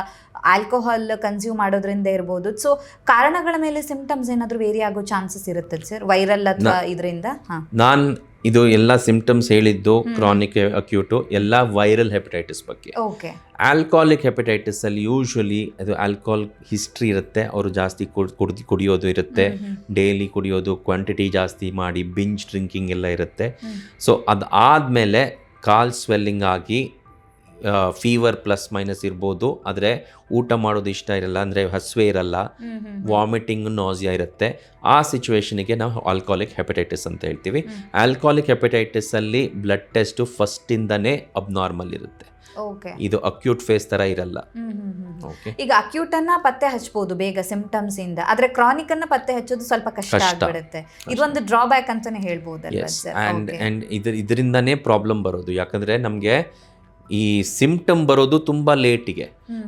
ಆಲ್ಕೋಹಾಲ್ ಕನ್ಸ್ಯೂಮ್ ಮಾಡೋದ್ರಿಂದ ಇರ್ಬೋದು. ಸೊ ಕಾರಣಗಳ ಮೇಲೆ ಸಿಂಪ್ಟಮ್ಸ್ ಏನಾದರೂ ವೇರಿ ಆಗೋ ಚಾನ್ಸಸ್ ಇರುತ್ತೆ ಸರ್, ವೈರಲ್ ಅಥವಾ ಇದರಿಂದ? ನಾನು ಇದು ಎಲ್ಲ ಸಿಂಪ್ಟಮ್ಸ್ ಹೇಳಿದ್ದು ಕ್ರಾನಿಕ್ ಅಕ್ಯೂಟು ಎಲ್ಲ ವೈರಲ್ ಹೆಪಟೈಟಿಸ್ ಬಗ್ಗೆ. ಓಕೆ. ಆಲ್ಕೋಹಾಲಿಕ್ ಹೆಪಟೈಟಿಸಲ್ಲಿ ಯೂಶ್ವಲಿ ಅದು ಆಲ್ಕೋಹಾಲ್ ಹಿಸ್ಟ್ರಿ ಇರುತ್ತೆ, ಅವರು ಜಾಸ್ತಿ ಕುಡಿಯೋದು ಇರುತ್ತೆ, ಡೈಲಿ ಕುಡಿಯೋದು, ಕ್ವಾಂಟಿಟಿ ಜಾಸ್ತಿ ಮಾಡಿ ಬಿಂಜ್ ಡ್ರಿಂಕಿಂಗ್ ಎಲ್ಲ ಇರುತ್ತೆ. ಸೊ ಅದಾದಮೇಲೆ ಕಾಲ್ ಸ್ವೆಲ್ಲಿಂಗ್ ಆಗಿ ಫೀವರ್ ಪ್ಲಸ್ ಮೈನಸ್ ಇರ್ಬೋದು, ಆದರೆ ಊಟ ಮಾಡೋದು ಇಷ್ಟ ಇರಲ್ಲ, ಅಂದರೆ ಹಸುವೆ ಇರಲ್ಲ, ವಾಮಿಟಿಂಗ್, ನಾಸಿಯಾ ಇರುತ್ತೆ. ಆ ಸಿಚುವೇಷನಿಗೆ ನಾವು ಆಲ್ಕೋಹಾಲಿಕ್ ಹೆಪಟೈಟಿಸ್ ಅಂತ ಹೇಳ್ತೀವಿ. ಆಲ್ಕೋಹಾಲಿಕ್ ಹೆಪಟೈಟಿಸಲ್ಲಿ ಬ್ಲಡ್ ಟೆಸ್ಟು ಫಸ್ಟಿಂದನೇ ಅಬ್ನಾರ್ಮಲ್ ಇರುತ್ತೆ. ಇದು ಅಕ್ಯೂಟ್ ಫೇಸ್ ಥರ ಇರಲ್ಲ. ಈಗ ಅಕ್ಯೂಟ್ ಅನ್ನ ಪತ್ತೆ ಹಚ್ಚಬಹುದು ಬೇಗ ಸಿಂಪ್ಟಮ್ಸ್ ಇಂದ, ಆದ್ರೆ ಕ್ರಾನಿಕ್ ಅನ್ನ ಪತ್ತೆ ಹಚ್ಚೋದು ಸ್ವಲ್ಪ ಕಷ್ಟ ಆಗ್ಬಿಡುತ್ತೆ. ಇದೊಂದು ಡ್ರಾಬ್ಯಾಕ್ ಅಂತಾನೆ ಹೇಳ್ಬೋದಲ್ವಾ ಸರ್? ಅಂಡ್ ಇದರಿಂದನೇ ಪ್ರಾಬ್ಲಮ್ ಬರೋದು, ಯಾಕಂದ್ರೆ ನಮಗೆ ಈ ಸಿಂಪ್ಟಮ್ ಬರೋದು ತುಂಬ ಲೇಟಿಗೆ.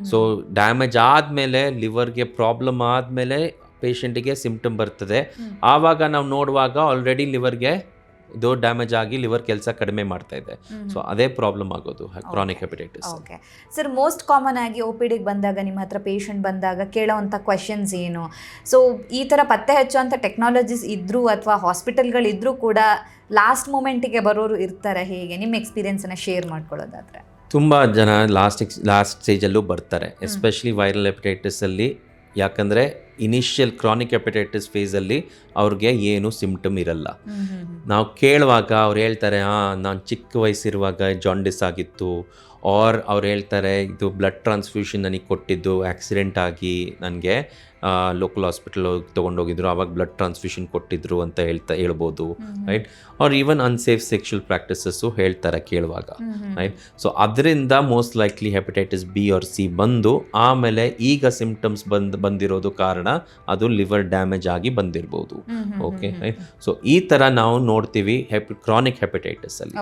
ಸೊ ಡ್ಯಾಮೇಜ್ ಆದಮೇಲೆ, ಲಿವರ್ಗೆ ಪ್ರಾಬ್ಲಮ್ ಆದಮೇಲೆ ಪೇಷಂಟಿಗೆ ಸಿಂಪ್ಟಮ್ ಬರ್ತದೆ. ಆವಾಗ ನಾವು ನೋಡುವಾಗ ಆಲ್ರೆಡಿ ಲಿವರ್ಗೆ ಇದು ಡ್ಯಾಮೇಜ್ ಆಗಿ ಲಿವರ್ ಕೆಲಸ ಕಡಿಮೆ ಮಾಡ್ತಾ ಇದೆ. ಸೊ ಅದೇ ಪ್ರಾಬ್ಲಮ್ ಆಗೋದು chronic hepatitis. Okay sir, most common ಆಗಿ ಒ ಪಿ ಡಿಗೆ ಬಂದಾಗ, ನಿಮ್ಮ ಹತ್ರ ಪೇಷಂಟ್ ಬಂದಾಗ ಕೇಳೋವಂಥ ಕ್ವಶನ್ಸ್ ಏನು? ಸೊ ಈ ಥರ ಪತ್ತೆ ಹಚ್ಚುವಂಥ ಟೆಕ್ನಾಲಜೀಸ್ ಇದ್ದರೂ ಅಥವಾ ಹಾಸ್ಪಿಟಲ್ಗಳಿದ್ರೂ ಕೂಡ ಲಾಸ್ಟ್ ಮೂಮೆಂಟಿಗೆ ಬರೋರು ಇರ್ತಾರೆ. ಹೇಗೆ ನಿಮ್ಮ ಎಕ್ಸ್ಪೀರಿಯನ್ಸನ್ನು ಶೇರ್ ಮಾಡ್ಕೊಳ್ಳೋದಾದರೆ? ತುಂಬ ಜನ ಲಾಸ್ಟ್ ಸ್ಟೇಜಲ್ಲೂ ಬರ್ತಾರೆ, ಎಸ್ಪೆಷಲಿ ವೈರಲ್ ಹೆಪಟೈಟಿಸಲ್ಲಿ. ಯಾಕಂದರೆ ಇನಿಷಿಯಲ್ ಕ್ರಾನಿಕ್ ಹೆಪಟೈಟಿಸ್ ಫೇಸಲ್ಲಿ ಅವ್ರಿಗೆ ಏನು ಸಿಮ್ಟಮ್ ಇರಲ್ಲ. ನಾವು ಕೇಳುವಾಗ ಅವ್ರು ಹೇಳ್ತಾರೆ ನಾನು ಚಿಕ್ಕ ವಯಸ್ಸಿರುವಾಗ ಜಾಂಡಿಸ್ ಆಗಿತ್ತು, ಆರ್ ಅವ್ರು ಹೇಳ್ತಾರೆ ಇದು ಬ್ಲಡ್ ಟ್ರಾನ್ಸ್ಫ್ಯೂಷನ್ ನನಗೆ ಕೊಟ್ಟಿದ್ದು ಆಕ್ಸಿಡೆಂಟ್ ಆಗಿ ನನಗೆ ಲೋಕಲ್ ಹಾಸ್ಪಿಟಲ್ ತೊಗೊಂಡೋಗಿದ್ರು, ಆವಾಗ ಬ್ಲಡ್ ಟ್ರಾನ್ಸ್ಫ್ಯೂಷನ್ ಕೊಟ್ಟಿದ್ರು ಅಂತ ಹೇಳ್ಬೋದು, right. Or even unsafe sexual practices ಹೇಳ್ತಾರೆ ಕೇಳುವಾಗ, ರೈಟ್. ಸೊ ಅದರಿಂದ most likely hepatitis B or C ಬಂದು ಆಮೇಲೆ ಈಗ ಸಿಮ್ಟಮ್ಸ್ ಬಂದಿರೋದು ಕಾರಣ ಅದು ಲಿವರ್ ಡ್ಯಾಮೇಜ್ ಆಗಿ ಬಂದಿರ್ಬೋದು. Okay, right. ಸೊ ಈ ಥರ ನಾವು ನೋಡ್ತೀವಿ ಕ್ರಾನಿಕ್ ಹೆಪಟೈಟಿಸ್ ಅಲ್ಲಿ.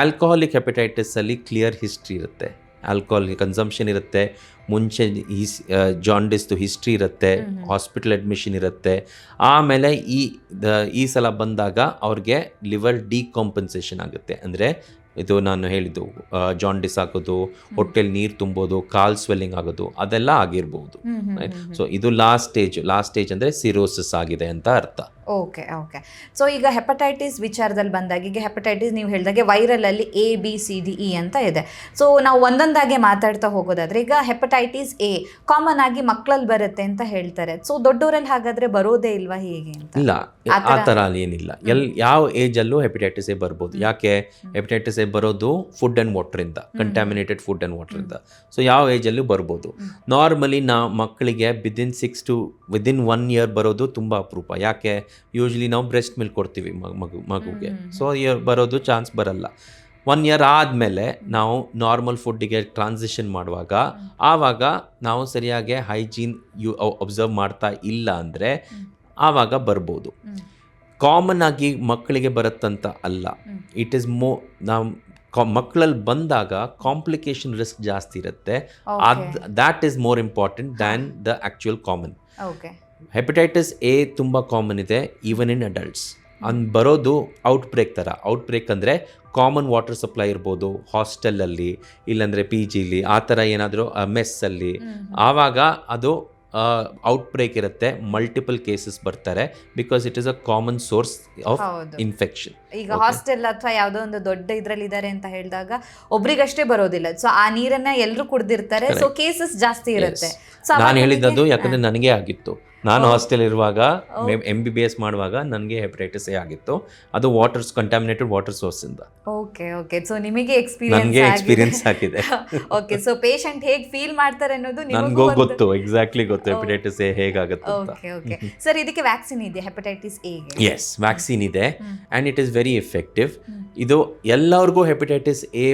ಆಲ್ಕೋಹಾಲಿಕ್ ಹೆಪಟೈಟಿಸ್ ಅಲ್ಲಿ ಕ್ಲಿಯರ್ ಹಿಸ್ಟ್ರಿ ಇರುತ್ತೆ, ಆಲ್ಕೋಹಾಲ್ ಕನ್ಸಂಪ್ಷನ್ ಇರುತ್ತೆ, ಮುಂಚೆ ಜಾಂಡಿಸ್ದು ಹಿಸ್ಟ್ರಿ ಇರುತ್ತೆ, ಹಾಸ್ಪಿಟಲ್ ಅಡ್ಮಿಷನ್ ಇರುತ್ತೆ. ಆಮೇಲೆ ಈ ಸಲ ಬಂದಾಗ ಅವ್ರಿಗೆ ಲಿವರ್ ಡಿಕಾಂಪನ್ಸೇಷನ್ ಆಗುತ್ತೆ. ಅಂದರೆ ಇದು ನಾನು ಹೇಳಿದ್ದು ಜಾಂಡಿಸ್ ಆಗೋದು, ಹೊಟ್ಟೆಲಿ ನೀರು ತುಂಬೋದು, ಕಾಲ್ ಸ್ವೆಲ್ಲಿಂಗ್ ಆಗೋದು ಅದೆಲ್ಲ ಆಗಿರ್ಬೋದು. ಸೊ ಇದು ಲಾಸ್ಟ್ ಸ್ಟೇಜ್ ಅಂದರೆ ಸಿರೋಸಿಸ್ ಆಗಿದೆ ಅಂತ ಅರ್ಥ. ಓಕೆ. ಸೊ ಈಗ ಹೆಪಟೈಟಿಸ್ ವಿಚಾರದಲ್ಲಿ ಬಂದಾಗ, ಈಗ ಹೆಪಟೈಟಿಸ್ ನೀವು ಹೇಳಿದಾಗೆ ವೈರಲಲ್ಲಿ ABCDE ಅಂತ ಇದೆ. ಸೊ ನಾವು ಒಂದೊಂದಾಗೆ ಮಾತಾಡ್ತಾ ಹೋಗೋದಾದ್ರೆ, ಈಗ ಹೆಪಟೈಟಿಸ್ A ಕಾಮನ್ ಆಗಿ ಮಕ್ಕಳಲ್ಲಿ ಬರುತ್ತೆ ಅಂತ ಹೇಳ್ತಾರೆ. ಸೊ ದೊಡ್ಡವರಲ್ಲಿ ಹಾಗಾದ್ರೆ ಬರೋದೇ ಇಲ್ವಾ ಹೇಗೆ ಅಂತ? ಇಲ್ಲ, ಆ ಥರ ಏನಿಲ್ಲ. ಯಾವ ಏಜಲ್ಲೂ ಹೆಪಟೈಟಿಸ್ ಎ ಬರ್ಬೋದು. ಯಾಕೆ ಹೆಪಟೈಟಿಸ್ ಎ ಬರೋದು ಫುಡ್ ಆ್ಯಂಡ್ ವಾಟರಿಂದ, ಕಂಟ್ಯಾಮಿನೇಟೆಡ್ ಫುಡ್ ಆ್ಯಂಡ್ ವಾಟರಿಂದ. ಸೊ ಯಾವ ಏಜಲ್ಲೂ ಬರ್ಬೋದು. ನಾರ್ಮಲಿ ಮಕ್ಕಳಿಗೆ ವಿದಿನ್ 1 year ಬರೋದು ತುಂಬ ಅಪರೂಪ. ಯಾಕೆ ಯೂಶ್ವಲಿ ನಾವು ಬ್ರೆಸ್ಟ್ ಮಿಲ್ಕ್ ಕೊಡ್ತೀವಿ ಮಗುಗೆ. ಸೊ ಬರೋದು ಚಾನ್ಸ್ ಬರಲ್ಲ. 1 year ಆದಮೇಲೆ ನಾವು ನಾರ್ಮಲ್ ಫುಡ್ಡಿಗೆ ಟ್ರಾನ್ಸಿಷನ್ ಮಾಡುವಾಗ ಆವಾಗ ನಾವು ಸರಿಯಾಗಿ ಹೈಜೀನ್ ಅಬ್ಸರ್ವ್ ಮಾಡ್ತಾ ಇಲ್ಲ ಅಂದರೆ ಆವಾಗ ಬರ್ಬೋದು. ಕಾಮನ್ ಆಗಿ ಮಕ್ಕಳಿಗೆ ಬರುತ್ತಂತ ಅಲ್ಲ. ಇಟ್ ಈಸ್ ಮಕ್ಕಳಲ್ಲಿ ಬಂದಾಗ ಕಾಂಪ್ಲಿಕೇಶನ್ ರಿಸ್ಕ್ ಜಾಸ್ತಿ ಇರುತ್ತೆ. That is more important than the actual common. Hepatitis A ತುಂಬ ಕಾಮನ್ ಇದೆ ಈವನ್ ಇನ್ ಅಡಲ್ಟ್ಸ್. ಬರೋದು ಔಟ್ಬ್ರೇಕ್ ಥರ. ಔಟ್ಬ್ರೇಕ್ ಅಂದರೆ ಕಾಮನ್ ವಾಟರ್ ಸಪ್ಲೈ ಇರ್ಬೋದು ಹಾಸ್ಟೆಲಲ್ಲಿ, ಇಲ್ಲಾಂದರೆ PGಲಿ, ಆ ಥರ ಏನಾದರೂ ಮೆಸ್ಸಲ್ಲಿ. ಆವಾಗ ಅದು ಔಟ್ಬ್ರೇಕ್ ಇರುತ್ತೆ, ಮಲ್ಟಿಪಲ್ ಕೇಸಸ್ ಬರ್ತಾರೆ, because it is a common source of infection. ಈಗ ಹಾಸ್ಟೆಲ್ ಅಥವಾ ಯಾವುದೋ ಒಂದು ದೊಡ್ಡ ಇದ್ರಲ್ಲಿ ಇದ್ದಾರೆ ಅಂತ ಹೇಳಿದಾಗ ಒಬ್ರಿಗಷ್ಟೇ ಬರೋದಿಲ್ಲ. ಸೊ ಆ ನೀರನ್ನ ಎಲ್ಲರೂ ಕುಡ್ದಿರ್ತಾರೆ, ಸೊ ಕೇಸಸ್ ಜಾಸ್ತಿ ಇರುತ್ತೆ. ನಾನು ಹೇಳಿದ್ದು ಯಾಕಂದ್ರೆ ನನಗೆ ಆಗಿತ್ತು. ನಾನು ಹಾಸ್ಟೆಲ್ ಇರುವಾಗ MBBS ಮಾಡುವಾಗ ನನಗೆ ಹೆಪಟೈಟಿಸ್ ಎ ಆಗಿತ್ತು. ಅದು ಕಂಟ್ಯಾಮಿನೇಟೆಡ್ ವಾಟರ್ ಸೋರ್ಸ್ ಇಂದ. ಓಕೆ. ಸೊ ನಿಮಗೆ ಎಕ್ಸ್ಪೀರಿಯನ್ಸ್ ಆಗಿದೆ. ಓಕೆ. ಸೊ ಪೇಷಂಟ್ ಹೇಗೆ ಫೀಲ್ ಮಾಡ್ತಾರೆ ಅನ್ನೋದು ನನಗೂ ಗೊತ್ತು, ಎಕ್ಸಾಕ್ಟ್ಲಿ ಗೊತ್ತು ಹೆಪಟೈಟಿಸ್ ಎ ಹೇಗಾಗುತ್ತೆ ಅಂತ. ಓಕೆ. ಸರ್, ಇದಕ್ಕೆ ವ್ಯಾಕ್ಸಿನ್ ಇದೆ ಹೆಪಟೈಟಿಸ್ ಎ ಗೆ? ಎಸ್, ವ್ಯಾಕ್ಸಿನ್ ಇದೆ and it is very effective. ಇದು ಎಲ್ಲರಿಗೂ ಹೆಪಟೈಟಿಸ್ ಎ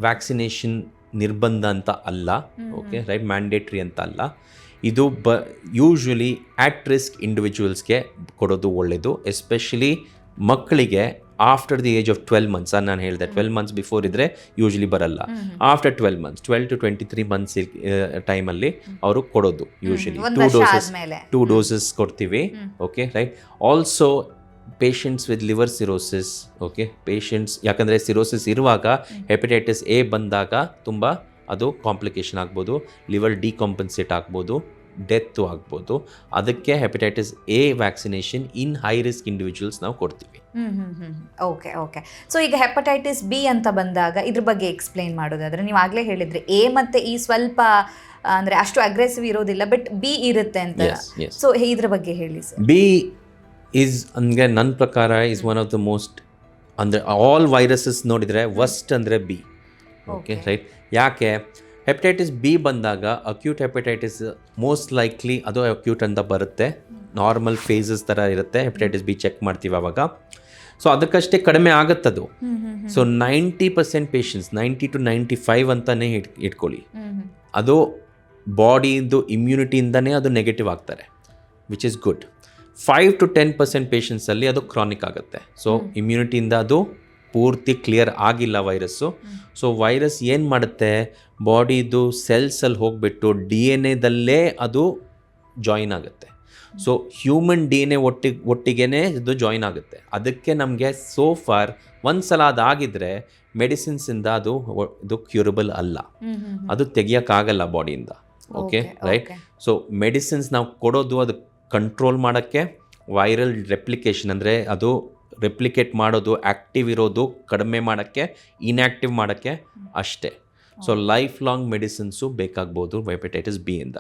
ವ್ಯಾಕ್ಸಿನೇಷನ್ ನಿರ್ಬಂಧ ಅಂತ ಅಲ್ಲ, ಓಕೆ, ರೈಟ್, ಮ್ಯಾಂಡೇಟ್ರಿ ಅಂತ ಅಲ್ಲ. ಇದು ಯೂಶ್ವಲಿ ಆಟ್ ರಿಸ್ಕ್ ಇಂಡಿವಿಜುವಲ್ಸ್ಗೆ ಕೊಡೋದು ಒಳ್ಳೆಯದು. ಎಸ್ಪೆಷಲಿ ಮಕ್ಕಳಿಗೆ after the age of 12 months. ನಾನು ಹೇಳಿದೆ 12 months ಬಿಫೋರ್ ಇದ್ದರೆ ಯೂಶ್ವಲಿ ಬರಲ್ಲ. ಆಫ್ಟರ್ 12 months, 12 to 23 months ಟೈಮಲ್ಲಿ ಅವರು ಕೊಡೋದು ಯೂಶ್ವಲಿ 2 doses ಕೊಡ್ತೀವಿ. Okay, right. Also patients with liver cirrhosis, okay, patients ಯಾಕಂದರೆ ಸಿರೋಸಿಸ್ ಇರುವಾಗ ಹೆಪಟೈಟಿಸ್ ಎ ಬಂದಾಗ ತುಂಬ ಅದು ಕಾಂಪ್ಲಿಕೇಶನ್ ಆಗ್ಬೋದು, ಲಿವರ್ ಡಿಕಾಂಪನ್ಸೇಟ್ ಆಗ್ಬೋದು, ಡೆತ್ತು ಆಗ್ಬೋದು. ಅದಕ್ಕೆ hepatitis A vaccination in high risk individuals ನಾವು ಕೊಡ್ತೀವಿ. ಓಕೆ. ಸೊ ಈಗ ಹೆಪಟೈಟಿಸ್ ಬಿ ಅಂತ ಬಂದಾಗ ಇದ್ರ ಬಗ್ಗೆ ಎಕ್ಸ್ಪ್ಲೈನ್ ಮಾಡೋದಾದ್ರೆ, ನೀವು ಆಗಲೇ ಹೇಳಿದ್ರಿ ಎ ಮತ್ತು ಇ ಸ್ವಲ್ಪ ಅಂದರೆ ಅಷ್ಟು ಅಗ್ರೆಸಿವ್ ಇರೋದಿಲ್ಲ, ಬಟ್ ಬಿ ಇರುತ್ತೆ ಅಂತ. ಸೊ ಇದ್ರ ಬಗ್ಗೆ ಹೇಳಿ ಸರ್. ಬಿ ಈಸ್ ಅಂದರೆ ನನ್ನ ಪ್ರಕಾರ is one of the most, ಅಂದರೆ ಆಲ್ ವೈರಸಸ್ ನೋಡಿದರೆ ವರ್ಸ್ಟ್ ಅಂದರೆ ಬಿ. Okay, right. ಯಾಕೆ ಹೆಪಟೈಟಿಸ್ ಬಿ ಬಂದಾಗ ಅಕ್ಯೂಟ್ ಹೆಪಟೈಟಿಸ್ ಮೋಸ್ಟ್ ಲೈಕ್ಲಿ ಅದು ಅಕ್ಯೂಟ್ ಅಂತ ಬರುತ್ತೆ. ನಾರ್ಮಲ್ ಫೇಸಸ್ ಥರ ಇರುತ್ತೆ. ಹೆಪಟೈಟಿಸ್ ಬಿ ಚೆಕ್ ಮಾಡ್ತೀವಿ ಆವಾಗ. ಸೊ ಅದಕ್ಕಷ್ಟೇ ಕಡಿಮೆ ಆಗುತ್ತದು. ಸೊ 90% ಪೇಷಂಟ್ಸ್ 90 to 95 ಅಂತಲೇ ಇಟ್ಕೊಳ್ಳಿ, ಅದು ಬಾಡಿದು ಇಮ್ಯುನಿಟಿಯಿಂದನೇ ಅದು ನೆಗೆಟಿವ್ ಆಗ್ತಾರೆ, ವಿಚ್ ಇಸ್ ಗುಡ್. 5 to 10% ಪೇಷಂಟ್ಸಲ್ಲಿ ಅದು ಕ್ರಾನಿಕ್ ಆಗುತ್ತೆ. ಸೊ ಇಮ್ಯುನಿಟಿಯಿಂದ ಅದು ಪೂರ್ತಿ ಕ್ಲಿಯರ್ ಆಗಿಲ್ಲ ವೈರಸ್ಸು. ಸೊ ವೈರಸ್ ಏನು ಮಾಡುತ್ತೆ, ಬಾಡಿದು ಸೆಲ್ಸಲ್ಲಿ ಹೋಗಿಬಿಟ್ಟು DNA ಅದು ಜಾಯಿನ್ ಆಗುತ್ತೆ. ಸೊ ಹ್ಯೂಮನ್ DNA ಒಟ್ಟಿಗೆ ಇದು ಜಾಯಿನ್ ಆಗುತ್ತೆ. ಅದಕ್ಕೆ ನಮಗೆ ಸೋ ಫಾರ್ ಒಂದು ಸಲ ಅದಾಗಿದ್ದರೆ ಮೆಡಿಸಿನ್ಸಿಂದ ಇದು ಕ್ಯೂರಬಲ್ ಅಲ್ಲ, ಅದು ತೆಗಿಯೋಕ್ಕಾಗಲ್ಲ ಬಾಡಿಯಿಂದ. Okay, right. ಸೊ ಮೆಡಿಸಿನ್ಸ್ ನಾವು ಕೊಡೋದು ಅದು ಕಂಟ್ರೋಲ್ ಮಾಡೋಕ್ಕೆ, ವೈರಲ್ ರೆಪ್ಲಿಕೇಶನ್ ಅಂದರೆ ಅದು ರೆಪ್ಲಿಕೇಟ್ ಮಾಡೋದು, ಆ್ಯಕ್ಟಿವ್ ಇರೋದು ಕಡಿಮೆ ಮಾಡೋಕ್ಕೆ, ಇನ್ಯಾಕ್ಟಿವ್ ಮಾಡೋಕ್ಕೆ ಅಷ್ಟೇ. ಸೊ ಲೈಫ್ ಲಾಂಗ್ ಮೆಡಿಸಿನ್ಸು ಬೇಕಾಗ್ಬೋದು ಹೆಪಟೈಟಿಸ್ ಬಿ ಇಂದ.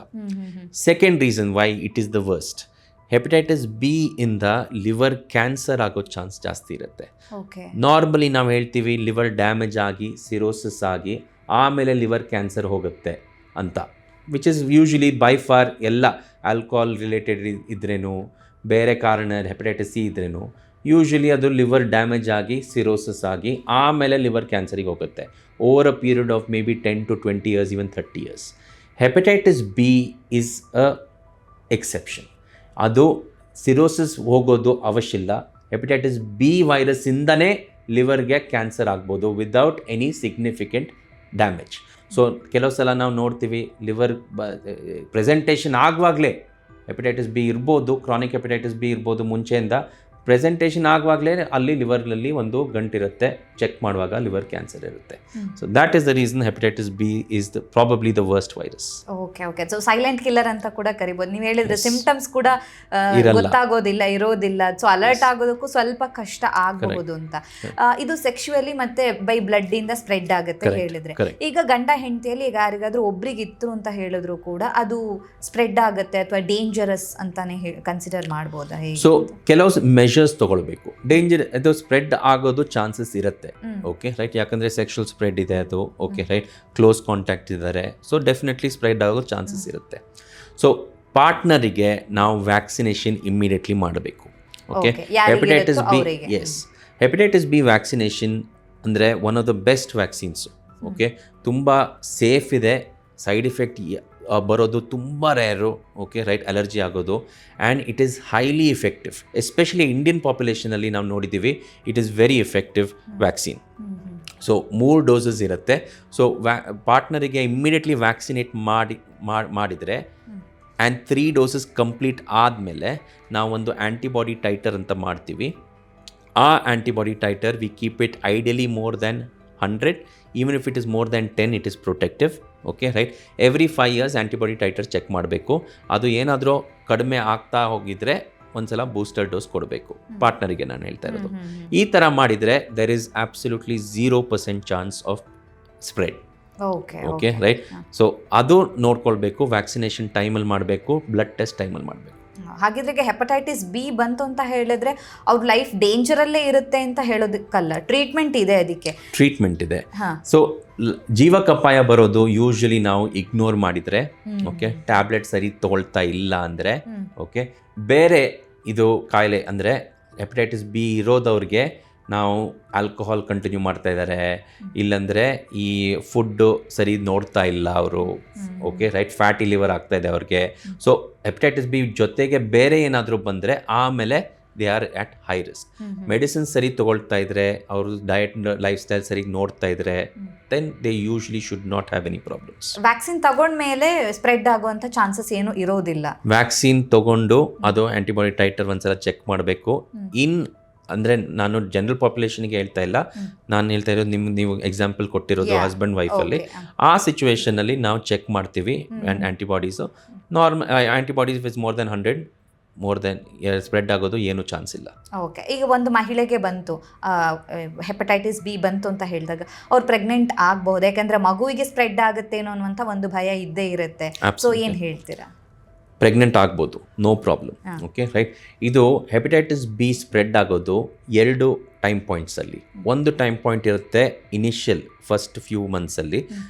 Second reason why it is the worst, hepatitis B ಇಂದ ಲಿವರ್ ಕ್ಯಾನ್ಸರ್ ಆಗೋ ಚಾನ್ಸ್ ಜಾಸ್ತಿ ಇರುತ್ತೆ. ನಾರ್ಮಲಿ ನಾವು ಹೇಳ್ತೀವಿ ಲಿವರ್ ಡ್ಯಾಮೇಜ್ ಆಗಿ ಸಿರೋಸಿಸ್ ಆಗಿ ಆಮೇಲೆ ಲಿವರ್ ಕ್ಯಾನ್ಸರ್ ಹೋಗುತ್ತೆ ಅಂತ, which is usually by for ಎಲ್ಲ ಆಲ್ಕೋಹಾಲ್ ರಿಲೇಟೆಡ್ ಇದ್ರೇನು ಬೇರೆ ಕಾರಣ ಹೆಪಟೈಟಿಸ್ ಸಿ ಇದ್ರೇನು ಯೂಶ್ವಲಿ ಅದು ಲಿವರ್ ಡ್ಯಾಮೇಜ್ ಆಗಿ ಸಿರೋಸಿಸ್ ಆಗಿ ಆಮೇಲೆ ಲಿವರ್ ಕ್ಯಾನ್ಸರಿಗೆ ಹೋಗುತ್ತೆ over a period of may be 10 to 20 years, even 30 years. Hepatitis B is a exception. ಅದು ಸಿರೋಸಿಸ್ ಹೋಗೋದು ಅವಶ್ಯ ಇಲ್ಲ. ಹೆಪಟೈಟಿಸ್ ಬಿ ವೈರಸ್ಸಿಂದನೇ ಲಿವರ್ಗೆ ಕ್ಯಾನ್ಸರ್ ಆಗ್ಬೋದು without any significant damage. So ಕೆಲವು ಸಲ ನಾವು ನೋಡ್ತೀವಿ ಲಿವರ್ ಪ್ರೆಸೆಂಟೇಷನ್ ಆಗುವಾಗಲೇ ಹೆಪಟೈಟಿಸ್ ಬಿ ಇರ್ಬೋದು, ಕ್ರಾನಿಕ್ ಹೆಪಟೈಟಿಸ್ ಬಿ ಇರ್ಬೋದು ಮುಂಚೆಯಿಂದ ಪ್ರೆಸೆಂಟೇಷನ್ ಆಗುವಾಗಲೇ ಅಲ್ಲಿ ಲಿವರ್ನಲ್ಲಿ ಒಂದು ಗಂಟಿರುತ್ತೆ, ಚೆಕ್ ಮಾಡುವಾಗ ಲಿವರ್ ಕ್ಯಾನ್ಸರ್ ಇರುತ್ತೆ. So that is the reason hepatitis B is probably the worst virus. Okay. So silent killer ಅಂತ ಕೂಡ ಕರಿಬೋದು. ನೀವು ಹೇಳಿದ್ರೆ ಸಿಂಪ್ಟಮ್ಸ್ ಕೂಡ ಗೊತ್ತಾಗೋದಿಲ್ಲ, ಇರೋದಿಲ್ಲ. ಸೊ ಅಲರ್ಟ್ ಆಗೋದಕ್ಕೂ ಸ್ವಲ್ಪ ಕಷ್ಟ ಆಗಬಹುದು ಅಂತ. ಇದು ಸೆಕ್ಷುವಲಿ ಮತ್ತೆ ಬೈ ಬ್ಲಡ್ ಇಂದ ಸ್ಪ್ರೆಡ್ ಆಗುತ್ತೆ ಹೇಳಿದ್ರೆ. ಈಗ ಗಂಡ ಹೆಂಡತಿಯಲ್ಲಿ ಈಗ ಯಾರಿಗಾದ್ರೂ ಒಬ್ರಿಗಿತ್ತು ಅಂತ ಹೇಳಿದ್ರು ಕೂಡ ಅದು ಸ್ಪ್ರೆಡ್ ಆಗುತ್ತೆ ಅಥವಾ ಡೇಂಜರಸ್ ಅಂತಾನೆ ಕನ್ಸಿಡರ್ ಮಾಡ್ಬೋದಾ? ಸೊ ಕೆಲವು ಮೆಷರ್ಸ್ ತಗೊಳ್ಬೇಕು. ಡೇಂಜರ್ ಅದು ಸ್ಪ್ರೆಡ್ ಆಗೋದು ಚಾನ್ಸಸ್ ಇರುತ್ತೆ. ಓಕೆ ರೈಟ್, ಯಾಕಂದರೆ ಸೆಕ್ಷುವಲ್ ಸ್ಪ್ರೆಡ್ ಇದೆ ಅದು. ಓಕೆ ರೈಟ್, ಕ್ಲೋಸ್ ಕಾಂಟ್ಯಾಕ್ಟ್ ಇದ್ದಾರೆ, ಸೊ ಡೆಫಿನೆಟ್ಲಿ ಸ್ಪ್ರೆಡ್ ಆಗೋ ಚಾನ್ಸಸ್ ಇರುತ್ತೆ. ಸೊ ಪಾರ್ಟ್ನರಿಗೆ ನಾವು ವ್ಯಾಕ್ಸಿನೇಷನ್ ಇಮ್ಮಿಡಿಯೇಟ್ಲಿ ಮಾಡಬೇಕು. Okay, hepatitis B, yes, hepatitis B vaccination ಅಂದರೆ one of the best vaccines. Okay, ತುಂಬ ಸೇಫ್ ಇದೆ, ಸೈಡ್ ಎಫೆಕ್ಟ್ ಬರೋದು ತುಂಬ ರೇರು. ಓಕೆ ರೈಟ್, ಅಲರ್ಜಿ ಆಗೋದು. And it is highly effective, especially Indian ಪಾಪ್ಯುಲೇಷನಲ್ಲಿ ನಾವು ನೋಡಿದ್ದೀವಿ it is very effective vaccine. So 3 doses ಇರುತ್ತೆ. ಸೊ ಪಾರ್ಟ್ನರಿಗೆ ಇಮ್ಮಿಡಿಯೇಟ್ಲಿ ವ್ಯಾಕ್ಸಿನೇಟ್ ಮಾಡಿದರೆ ಆ್ಯಂಡ್ 3 ಡೋಸಸ್ ಕಂಪ್ಲೀಟ್ ಆದಮೇಲೆ ನಾವು ಒಂದು ಆ್ಯಂಟಿಬಾಡಿ ಟೈಟರ್ ಅಂತ ಮಾಡ್ತೀವಿ. ಆ antibody tighter we keep it ideally more than 100. even if it is more than 10 it is protective. Okay right, every 5 years antibody titre check ಮಾಡಬೇಕು. ಅದು ಏನಾದರೂ ಕಡಿಮೆ ಆಗ್ತಾ ಹೋಗಿದ್ರೆ ಒಂದ್ಸಲ ಬೂಸ್ಟರ್ ಡೋಸ್ ಕೊಡಬೇಕು ಪಾರ್ಟ್ನರಿಗೆ. ನಾನು ಹೇಳ್ತಾ ಇರೋದು ಈ ಥರ ಮಾಡಿದರೆ there is absolutely 0% chance of spread. Okay right, so ಅದು ನೋಡ್ಕೊಳ್ಬೇಕು. ವ್ಯಾಕ್ಸಿನೇಷನ್ ಟೈಮಲ್ಲಿ ಮಾಡಬೇಕು, ಬ್ಲಡ್ ಟೆಸ್ಟ್ ಟೈಮಲ್ಲಿ ಮಾಡಬೇಕು. ಹಾಗಿದ್ರೆ ಹೆಪಟೈಟಿಸ್ ಬಿ ಬಂತು ಅಂತ ಹೇಳಿದ್ರೆ ಅವ್ರ ಲೈಫ್ ಡೇಂಜರಲ್ಲೇ ಇರುತ್ತೆ ಅಂತ ಹೇಳೋದಕ್ಕಲ್ಲ, ಟ್ರೀಟ್ಮೆಂಟ್ ಇದೆ, ಅದಕ್ಕೆ ಟ್ರೀಟ್ಮೆಂಟ್ ಇದೆ. ಸೊ ಜೀವಕ್ಕಪಾಯ ಬರೋದು ಯೂಶಲಿ ನಾವು ಇಗ್ನೋರ್ ಮಾಡಿದರೆ, ಓಕೆ, ಟ್ಯಾಬ್ಲೆಟ್ ಸರಿ ತಗೊಳ್ತಾ ಇಲ್ಲ ಅಂದರೆ, ಓಕೆ, ಬೇರೆ ಇದು ಕಾಯಿಲೆ ಅಂದರೆ ಹೆಪಟೈಟಿಸ್ ಬಿ ಇರೋದವ್ರಿಗೆ ನಾವು ಆಲ್ಕೋಹಾಲ್ ಕಂಟಿನ್ಯೂ ಮಾಡ್ತಾ ಇದ್ದಾರೆ, ಇಲ್ಲಾಂದರೆ ಈ ಫುಡ್ಡು ಸರಿ ನೋಡ್ತಾ ಇಲ್ಲ ಅವರು. ಓಕೆ ರೈಟ್, ಫ್ಯಾಟಿ ಲಿವರ್ ಆಗ್ತಾ ಇದೆ ಅವ್ರಿಗೆ. ಸೊ ಹೆಪಟೈಟಿಸ್ ಬಿ ಜೊತೆಗೆ ಬೇರೆ ಏನಾದರೂ ಬಂದರೆ ಆಮೇಲೆ they are at high risk. Medicine ಸರಿ ತೊಗೊಳ್ತಾ ಇದ್ರೆ, ಅವರು ಡಯಟ್ ಲೈಫ್ ಸ್ಟೈಲ್ ಸರಿ ನೋಡ್ತಾ ಇದ್ರೆ, then they usually should not have any problems. Vaccine ತಗೊಂಡ್ಮೇಲೆ ಸ್ಪ್ರೆಡ್ ಆಗುವಂಥ ಚಾನ್ಸಸ್ ಏನು ಇರೋದಿಲ್ಲ. ವ್ಯಾಕ್ಸಿನ್ ತಗೊಂಡು ಅದು ಆ್ಯಂಟಿಬಾಡಿ ಟೈಟರ್ ಒಂದ್ಸಲ ಚೆಕ್ ಮಾಡಬೇಕು. ಅಂದರೆ ನಾನು ಜನರಲ್ ಪಾಪ್ಯುಲೇಷನ್ಗೆ ಹೇಳ್ತಾ ಇಲ್ಲ, ನಾನು ಹೇಳ್ತಾ ಇರೋದು ನೀವು ಎಕ್ಸಾಂಪಲ್ ಕೊಟ್ಟಿರೋದು ಹಸ್ಬೆಂಡ್ ವೈಫಲ್ಲಿ. ಆ ಸಿಚುವೇಷನಲ್ಲಿ ನಾವು ಚೆಕ್ ಮಾಡ್ತೀವಿ antibodies. Normal antibodies is more than 100, more than spread ಆಗೋದು ಏನು ಚಾನ್ಸ್ ಇಲ್ಲ. ಓಕೆ, ಈಗ ಒಂದು ಮಹಿಳೆಗೆ ಬಂತು ಹೆಪಟೈಟಿಸ್ ಬಿ ಬಂತು ಅಂತ ಹೇಳಿದಾಗ ಅವ್ರು ಪ್ರೆಗ್ನೆಂಟ್ ಆಗಬಹುದು, ಯಾಕಂದರೆ ಮಗುವಿಗೆ ಸ್ಪ್ರೆಡ್ ಆಗುತ್ತೇನೋ ಅನ್ನುವಂಥ ಒಂದು ಭಯ ಇದ್ದೇ ಇರುತ್ತೆ. ಸೊ ಏನು ಹೇಳ್ತೀರಾ? ಪ್ರೆಗ್ನೆಂಟ್ ಆಗ್ಬೋದು, ನೋ ಪ್ರಾಬ್ಲಮ್. ಓಕೆ ರೈಟ್, ಇದು ಹೆಪಟೈಟಿಸ್ ಬಿ ಸ್ಪ್ರೆಡ್ ಆಗೋದು 2 ಟೈಮ್ ಪಾಯಿಂಟ್ಸಲ್ಲಿ. ಒಂದು ಟೈಮ್ ಪಾಯಿಂಟ್ ಇರುತ್ತೆ ಇನಿಷಿಯಲ್ ಫಸ್ಟ್ ಫ್ಯೂ ಮಂತ್ಸಲ್ಲಿ,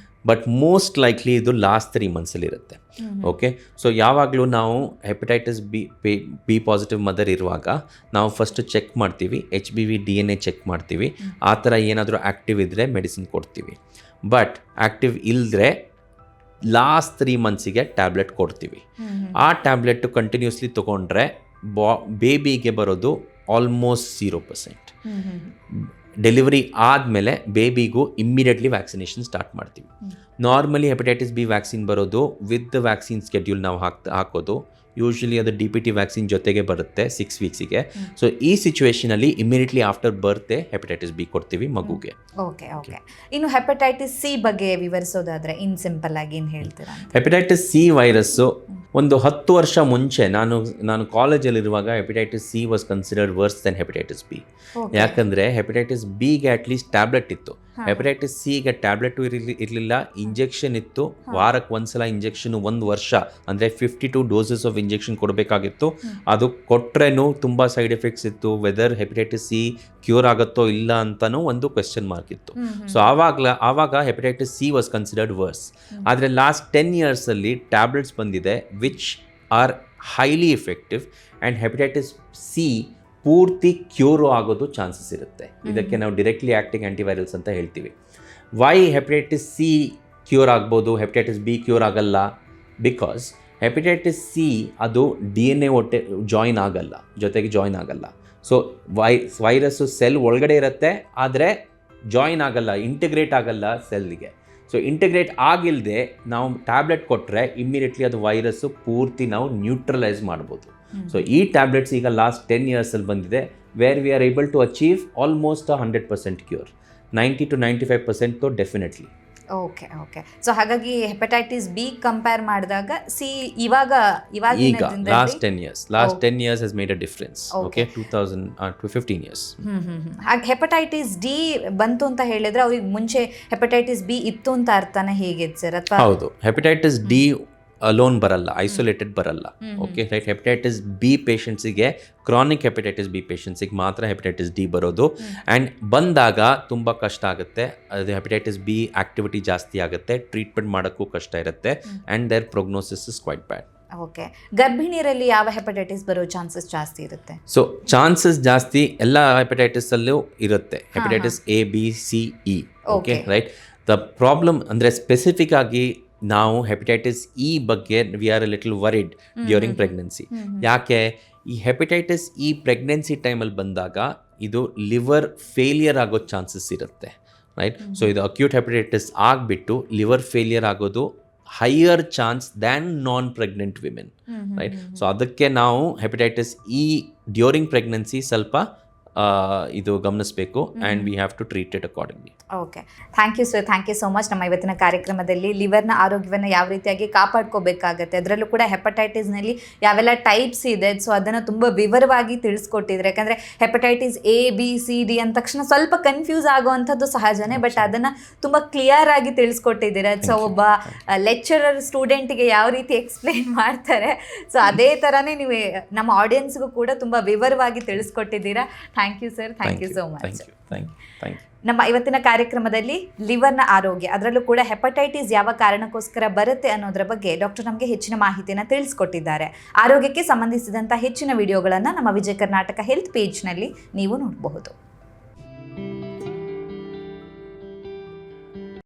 ಬಟ್ ಮೋಸ್ಟ್ ಲೈಕ್ಲಿ ಇದು ಲಾಸ್ಟ್ 3 ಮಂತ್ಸಲ್ಲಿ ಇರುತ್ತೆ. ಓಕೆ, ಸೊ ಯಾವಾಗಲೂ ನಾವು ಹೆಪಟೈಟಿಸ್ ಬಿ ಪಾಸಿಟಿವ್ ಮದರ್ ಇರುವಾಗ ನಾವು ಫಸ್ಟ್ ಚೆಕ್ ಮಾಡ್ತೀವಿ, HBV DNA ಚೆಕ್ ಮಾಡ್ತೀವಿ. ಆ ಥರ ಏನಾದರೂ ಆ್ಯಕ್ಟಿವ್ ಇದ್ದರೆ ಮೆಡಿಸಿನ್ ಕೊಡ್ತೀವಿ. ಬಟ್ ಆ್ಯಕ್ಟಿವ್ ಇಲ್ಲದ್ರೆ ಲಾಸ್ಟ್ 3 ಮಂತ್ಸಿಗೆ ಟ್ಯಾಬ್ಲೆಟ್ ಕೊಡ್ತೀವಿ. ಆ ಟ್ಯಾಬ್ಲೆಟ್ ಕಂಟಿನ್ಯೂಸ್ಲಿ ತೊಗೊಂಡ್ರೆ ಬೇಬಿಗೆ ಬರೋದು ಆಲ್ಮೋಸ್ಟ್ 0%. ಡೆಲಿವರಿ ಆದಮೇಲೆ ಬೇಬಿಗೂ ಇಮ್ಮಿಡಿಯೇಟ್ಲಿ ವ್ಯಾಕ್ಸಿನೇಷನ್ ಸ್ಟಾರ್ಟ್ ಮಾಡ್ತೀವಿ. ನಾರ್ಮಲಿ ಹೆಪಟೈಟಿಸ್ ಬಿ ವ್ಯಾಕ್ಸಿನ್ ಬರೋದು ವಿತ್ ವ್ಯಾಕ್ಸಿನ್ ಸ್ಕೆಡ್ಯೂಲ್ ನಾವು ಹಾಕೋದು. ಯೂಶ್ವಲಿ ಅದು DPT ವ್ಯಾಕ್ಸಿನ್ ಜೊತೆಗೆ ಬರುತ್ತೆ 6 ವೀಕ್ಸಿಗೆ. ಸೊ ಈ ಸಿಚುವೇಷನಲ್ಲಿ ಇಮಿಡಿಯೇಟ್ಲಿ ಆಫ್ಟರ್ ಬರ್ತೆ ಹೆಪಟೈಟಿಸ್ ಬಿ ಕೊಡ್ತೀವಿ ಮಗುಗೆ. ಓಕೆ ಓಕೆ, ಇನ್ನು ಹೆಪಟೈಟಿಸ್ ಸಿ ಬಗ್ಗೆ ವಿವರಿಸೋದಾದ್ರೆ ಇನ್ ಸಿಂಪಲ್ ಆಗಿ ಏನು ಹೇಳ್ತೀರಾ? ಹೆಪಟೈಟಿಸ್ ಸಿ ವೈರಸ್ಸು ಒಂದು 10 ವರ್ಷ ಮುಂಚೆ ನಾನು ಕಾಲೇಜಲ್ಲಿರುವಾಗ hepatitis C was considered worse than hepatitis B. ಯಾಕಂದರೆ ಹೆಪಟೈಟಿಸ್ ಬಿಗೆ ಅಟ್ಲೀಸ್ಟ್ ಟ್ಯಾಬ್ಲೆಟ್ ಇತ್ತು, ಹೆಪಟೈಟಿಸ್ ಸಿಗೆ ಟ್ಯಾಬ್ಲೆಟು ಇರಲಿಲ್ಲ, ಇಂಜೆಕ್ಷನ್ ಇತ್ತು, ವಾರಕ್ಕೆ ಒಂದ್ಸಲ ಇಂಜೆಕ್ಷನ್ 1 ವರ್ಷ ಅಂದರೆ 52 ಡೋಸಸ್ ಆಫ್ ಇಂಜೆಕ್ಷನ್ ಕೊಡಬೇಕಾಗಿತ್ತು. ಅದು ಕೊಟ್ರೇನು ತುಂಬ ಸೈಡ್ ಎಫೆಕ್ಟ್ಸ್ ಇತ್ತು. ವೆದರ್ ಹೆಪಟೈಟಿಸ್ ಸಿ ಕ್ಯೂರ್ ಆಗುತ್ತೋ ಇಲ್ಲ ಅಂತಲೂ ಒಂದು ಕ್ವೆಶ್ಚನ್ ಮಾರ್ಕ್ ಇತ್ತು. ಸೊ ಆವಾಗ hepatitis C was considered worse. ಆದರೆ ಲಾಸ್ಟ್ 10 ಇಯರ್ಸಲ್ಲಿ ಟ್ಯಾಬ್ಲೆಟ್ಸ್ ಬಂದಿದೆ which are highly effective and hepatitis C ಪೂರ್ತಿ ಕ್ಯೂರು ಆಗೋದು ಚಾನ್ಸಸ್ ಇರುತ್ತೆ. ಇದಕ್ಕೆ ನಾವು ಡೈರೆಕ್ಟ್ಲಿ ಆ್ಯಕ್ಟಿಂಗ್ ಆ್ಯಂಟಿವೈರಲ್ಸ್ ಅಂತ ಹೇಳ್ತೀವಿ. ವೈ ಹೆಪಟೈಟಿಸ್ ಸಿ ಕ್ಯೂರ್ ಆಗ್ಬೋದು, ಹೆಪಟೈಟಿಸ್ ಬಿ ಕ್ಯೂರ್ ಆಗಲ್ಲ? ಬಿಕಾಸ್ ಹೆಪಟೈಟಿಸ್ ಸಿ ಅದು DNA ಜಾಯಿನ್ ಆಗಲ್ಲ. ಸೊ ವೈರಸ್ಸು ಸೆಲ್ ಒಳಗಡೆ ಇರುತ್ತೆ, ಆದರೆ ಜಾಯಿನ್ ಆಗಲ್ಲ, ಇಂಟಿಗ್ರೇಟ್ ಆಗಲ್ಲ ಸೆಲ್ಗೆ. ಸೊ ಇಂಟಿಗ್ರೇಟ್ ಆಗಿಲ್ಲದೆ ನಾವು ಟ್ಯಾಬ್ಲೆಟ್ ಕೊಟ್ಟರೆ ಇಮ್ಮಿಡಿಯೇಟ್ಲಿ ಅದು ವೈರಸ್ಸು ಪೂರ್ತಿ ನಾವು ನ್ಯೂಟ್ರಲೈಸ್ ಮಾಡ್ಬೋದು. ಸೊ ಈ ಟ್ಯಾಬ್ಲೆಟ್ಸ್ ಈಗ ಲಾಸ್ಟ್ 10 ಇಯರ್ಸಲ್ಲಿ ಬಂದಿದೆ, where we are able to achieve almost 100% cure, 90 to 95% definitely. Okay. So ಹಾಗಾಗಿ ಹೆಪಟೈಟಿಸ್ ಬಿ ಕಂಪೇರ್ ಮಾಡಿದಾಗ ಸಿ ಇವಾಗ last 10 years has made a difference. Okay, 2000 to 15 years. ಹಾಗೆ ಹೆಪಟೈಟಿಸ್ ಡಿ ಬಂತು ಅಂತ ಹೇಳಿದ್ರೆ ಅವ್ರಿಗೆ ಮುಂಚೆ ಹೆಪಟೈಟಿಸ್ ಬಿ ಇತ್ತು ಅಂತ ಅರ್ಥನೇ ಹೇಗೆ ಸರ್? ಅಥವಾ ಹೌದು, ಹೆಪಟೈಟಿಸ್ ಡಿ ಅಲೋನ್ ಬರಲ್ಲ, ಐಸೋಲೇಟೆಡ್ ಬರಲ್ಲ. Okay right. ಹೆಪಟೈಟಿಸ್ ಬಿ ಪೇಷಂಟ್ಸಿಗೆ, ಕ್ರಾನಿಕ್ ಹೆಪಟೈಟಿಸ್ ಬಿ ಪೇಷಂಟ್ಸಿಗೆ ಮಾತ್ರ ಹೆಪಟೈಟಿಸ್ ಡಿ ಬರೋದು. ಆ್ಯಂಡ್ ಬಂದಾಗ ತುಂಬ ಕಷ್ಟ ಆಗುತ್ತೆ. ಅದು ಹೆಪಟೈಟಿಸ್ ಬಿ ಆಕ್ಟಿವಿಟಿ ಜಾಸ್ತಿ ಆಗುತ್ತೆ, ಟ್ರೀಟ್ಮೆಂಟ್ ಮಾಡೋಕ್ಕೂ ಕಷ್ಟ ಇರುತ್ತೆ, and their prognosis is quite bad. Okay. ಗರ್ಭಿಣಿಯರಲ್ಲಿ ಯಾವ ಹೆಪಟೈಟಿಸ್ ಬರೋ ಚಾನ್ಸಸ್ ಜಾಸ್ತಿ ಇರುತ್ತೆ? ಸೊ ಚಾನ್ಸಸ್ ಜಾಸ್ತಿ ಎಲ್ಲ ಹೆಪಟೈಟಿಸಲ್ಲೂ ಇರುತ್ತೆ, hepatitis A, B, C, E. Okay right. The problem ಅಂದರೆ ಸ್ಪೆಸಿಫಿಕ್ ಆಗಿ ನಾವು ಹೆಪಟೈಟಿಸ್ ಇ ಬಗ್ಗೆ we are A little worried during pregnancy. ಯಾಕೆ? ಈ ಹೆಪಟೈಟಿಸ್ ಇ ಪ್ರೆಗ್ನೆನ್ಸಿ ಟೈಮಲ್ಲಿ ಬಂದಾಗ ಇದು ಲಿವರ್ ಫೇಲಿಯರ್ ಆಗೋ ಚಾನ್ಸಸ್ ಇರುತ್ತೆ, ರೈಟ್. ಸೊ ಇದು ಅಕ್ಯೂಟ್ ಹೆಪಟೈಟಿಸ್ ಆಗಿಬಿಟ್ಟು ಲಿವರ್ ಫೇಲಿಯರ್ ಆಗೋದು ಹೈಯರ್ ಚಾನ್ಸ್ ದ್ಯಾನ್ ನಾನ್ ಪ್ರೆಗ್ನೆಂಟ್ ವಿಮೆನ್, ರೈಟ್. ಸೊ ಅದಕ್ಕೆ ನಾವು ಹೆಪಟೈಟಿಸ್ ಇ ಡ್ಯೂರಿಂಗ್ ಪ್ರೆಗ್ನೆನ್ಸಿ ಸ್ವಲ್ಪ ಇದು ಗಮನಿಸಬೇಕು, and we have to treat it accordingly. Okay. Thank you sir, thank you so much. ನಮ್ಮ ಇವತ್ತಿನ ಕಾರ್ಯಕ್ರಮದಲ್ಲಿ ಲಿವರ್ನ ಆರೋಗ್ಯವನ್ನು ಯಾವ ರೀತಿಯಾಗಿ ಕಾಪಾಡ್ಕೋಬೇಕಾಗತ್ತೆ, ಅದರಲ್ಲೂ ಕೂಡ ಹೆಪಟೈಟಿಸ್ನಲ್ಲಿ ಯಾವೆಲ್ಲ ಟೈಪ್ಸ್ ಇದೆ, ಸೊ ಅದನ್ನು ತುಂಬ ವಿವರವಾಗಿ ತಿಳಿಸ್ಕೊಟ್ಟಿದ್ರೆ. ಯಾಕಂದರೆ hepatitis A, B, C, D ಅಂದ ತಕ್ಷಣ ಸ್ವಲ್ಪ ಕನ್ಫ್ಯೂಸ್ ಆಗುವಂಥದ್ದು ಸಹಜನೇ, ಬಟ್ ಅದನ್ನು ತುಂಬ ಕ್ಲಿಯರ್ ಆಗಿ ತಿಳಿಸ್ಕೊಟ್ಟಿದ್ದೀರ. ಸೊ ಒಬ್ಬ ಲೆಕ್ಚರರ್ ಸ್ಟೂಡೆಂಟಿಗೆ ಯಾವ ರೀತಿ ಎಕ್ಸ್ಪ್ಲೇನ್ ಮಾಡ್ತಾರೆ, ಸೊ ಅದೇ ಥರನೇ ನೀವು ನಮ್ಮ ಆಡಿಯನ್ಸ್ಗೂ ಕೂಡ ತುಂಬ ವಿವರವಾಗಿ ತಿಳಿಸ್ಕೊಟ್ಟಿದ್ದೀರಾ. Thank you sir, thank you so much. ನಮ್ಮ ಇವತ್ತಿನ ಕಾರ್ಯಕ್ರಮದಲ್ಲಿ ಲಿವರ್ನ ಆರೋಗ್ಯ, ಅದರಲ್ಲೂ ಕೂಡ ಹೆಪಟೈಟಿಸ್ ಯಾವ ಕಾರಣಕ್ಕೋಸ್ಕರ ಬರುತ್ತೆ ಅನ್ನೋದರ ಬಗ್ಗೆ ಡಾಕ್ಟರ್ ನಮಗೆ ಹೆಚ್ಚಿನ ಮಾಹಿತಿಯನ್ನು ತಿಳಿಸ್ಕೊಟ್ಟಿದ್ದಾರೆ. ಆರೋಗ್ಯಕ್ಕೆ ಸಂಬಂಧಿಸಿದಂಥ ಹೆಚ್ಚಿನ ವಿಡಿಯೋಗಳನ್ನು ನಮ್ಮ ವಿಜಯ ಕರ್ನಾಟಕ ಹೆಲ್ತ್ ಪೇಜ್ನಲ್ಲಿ ನೀವು ನೋಡಬಹುದು.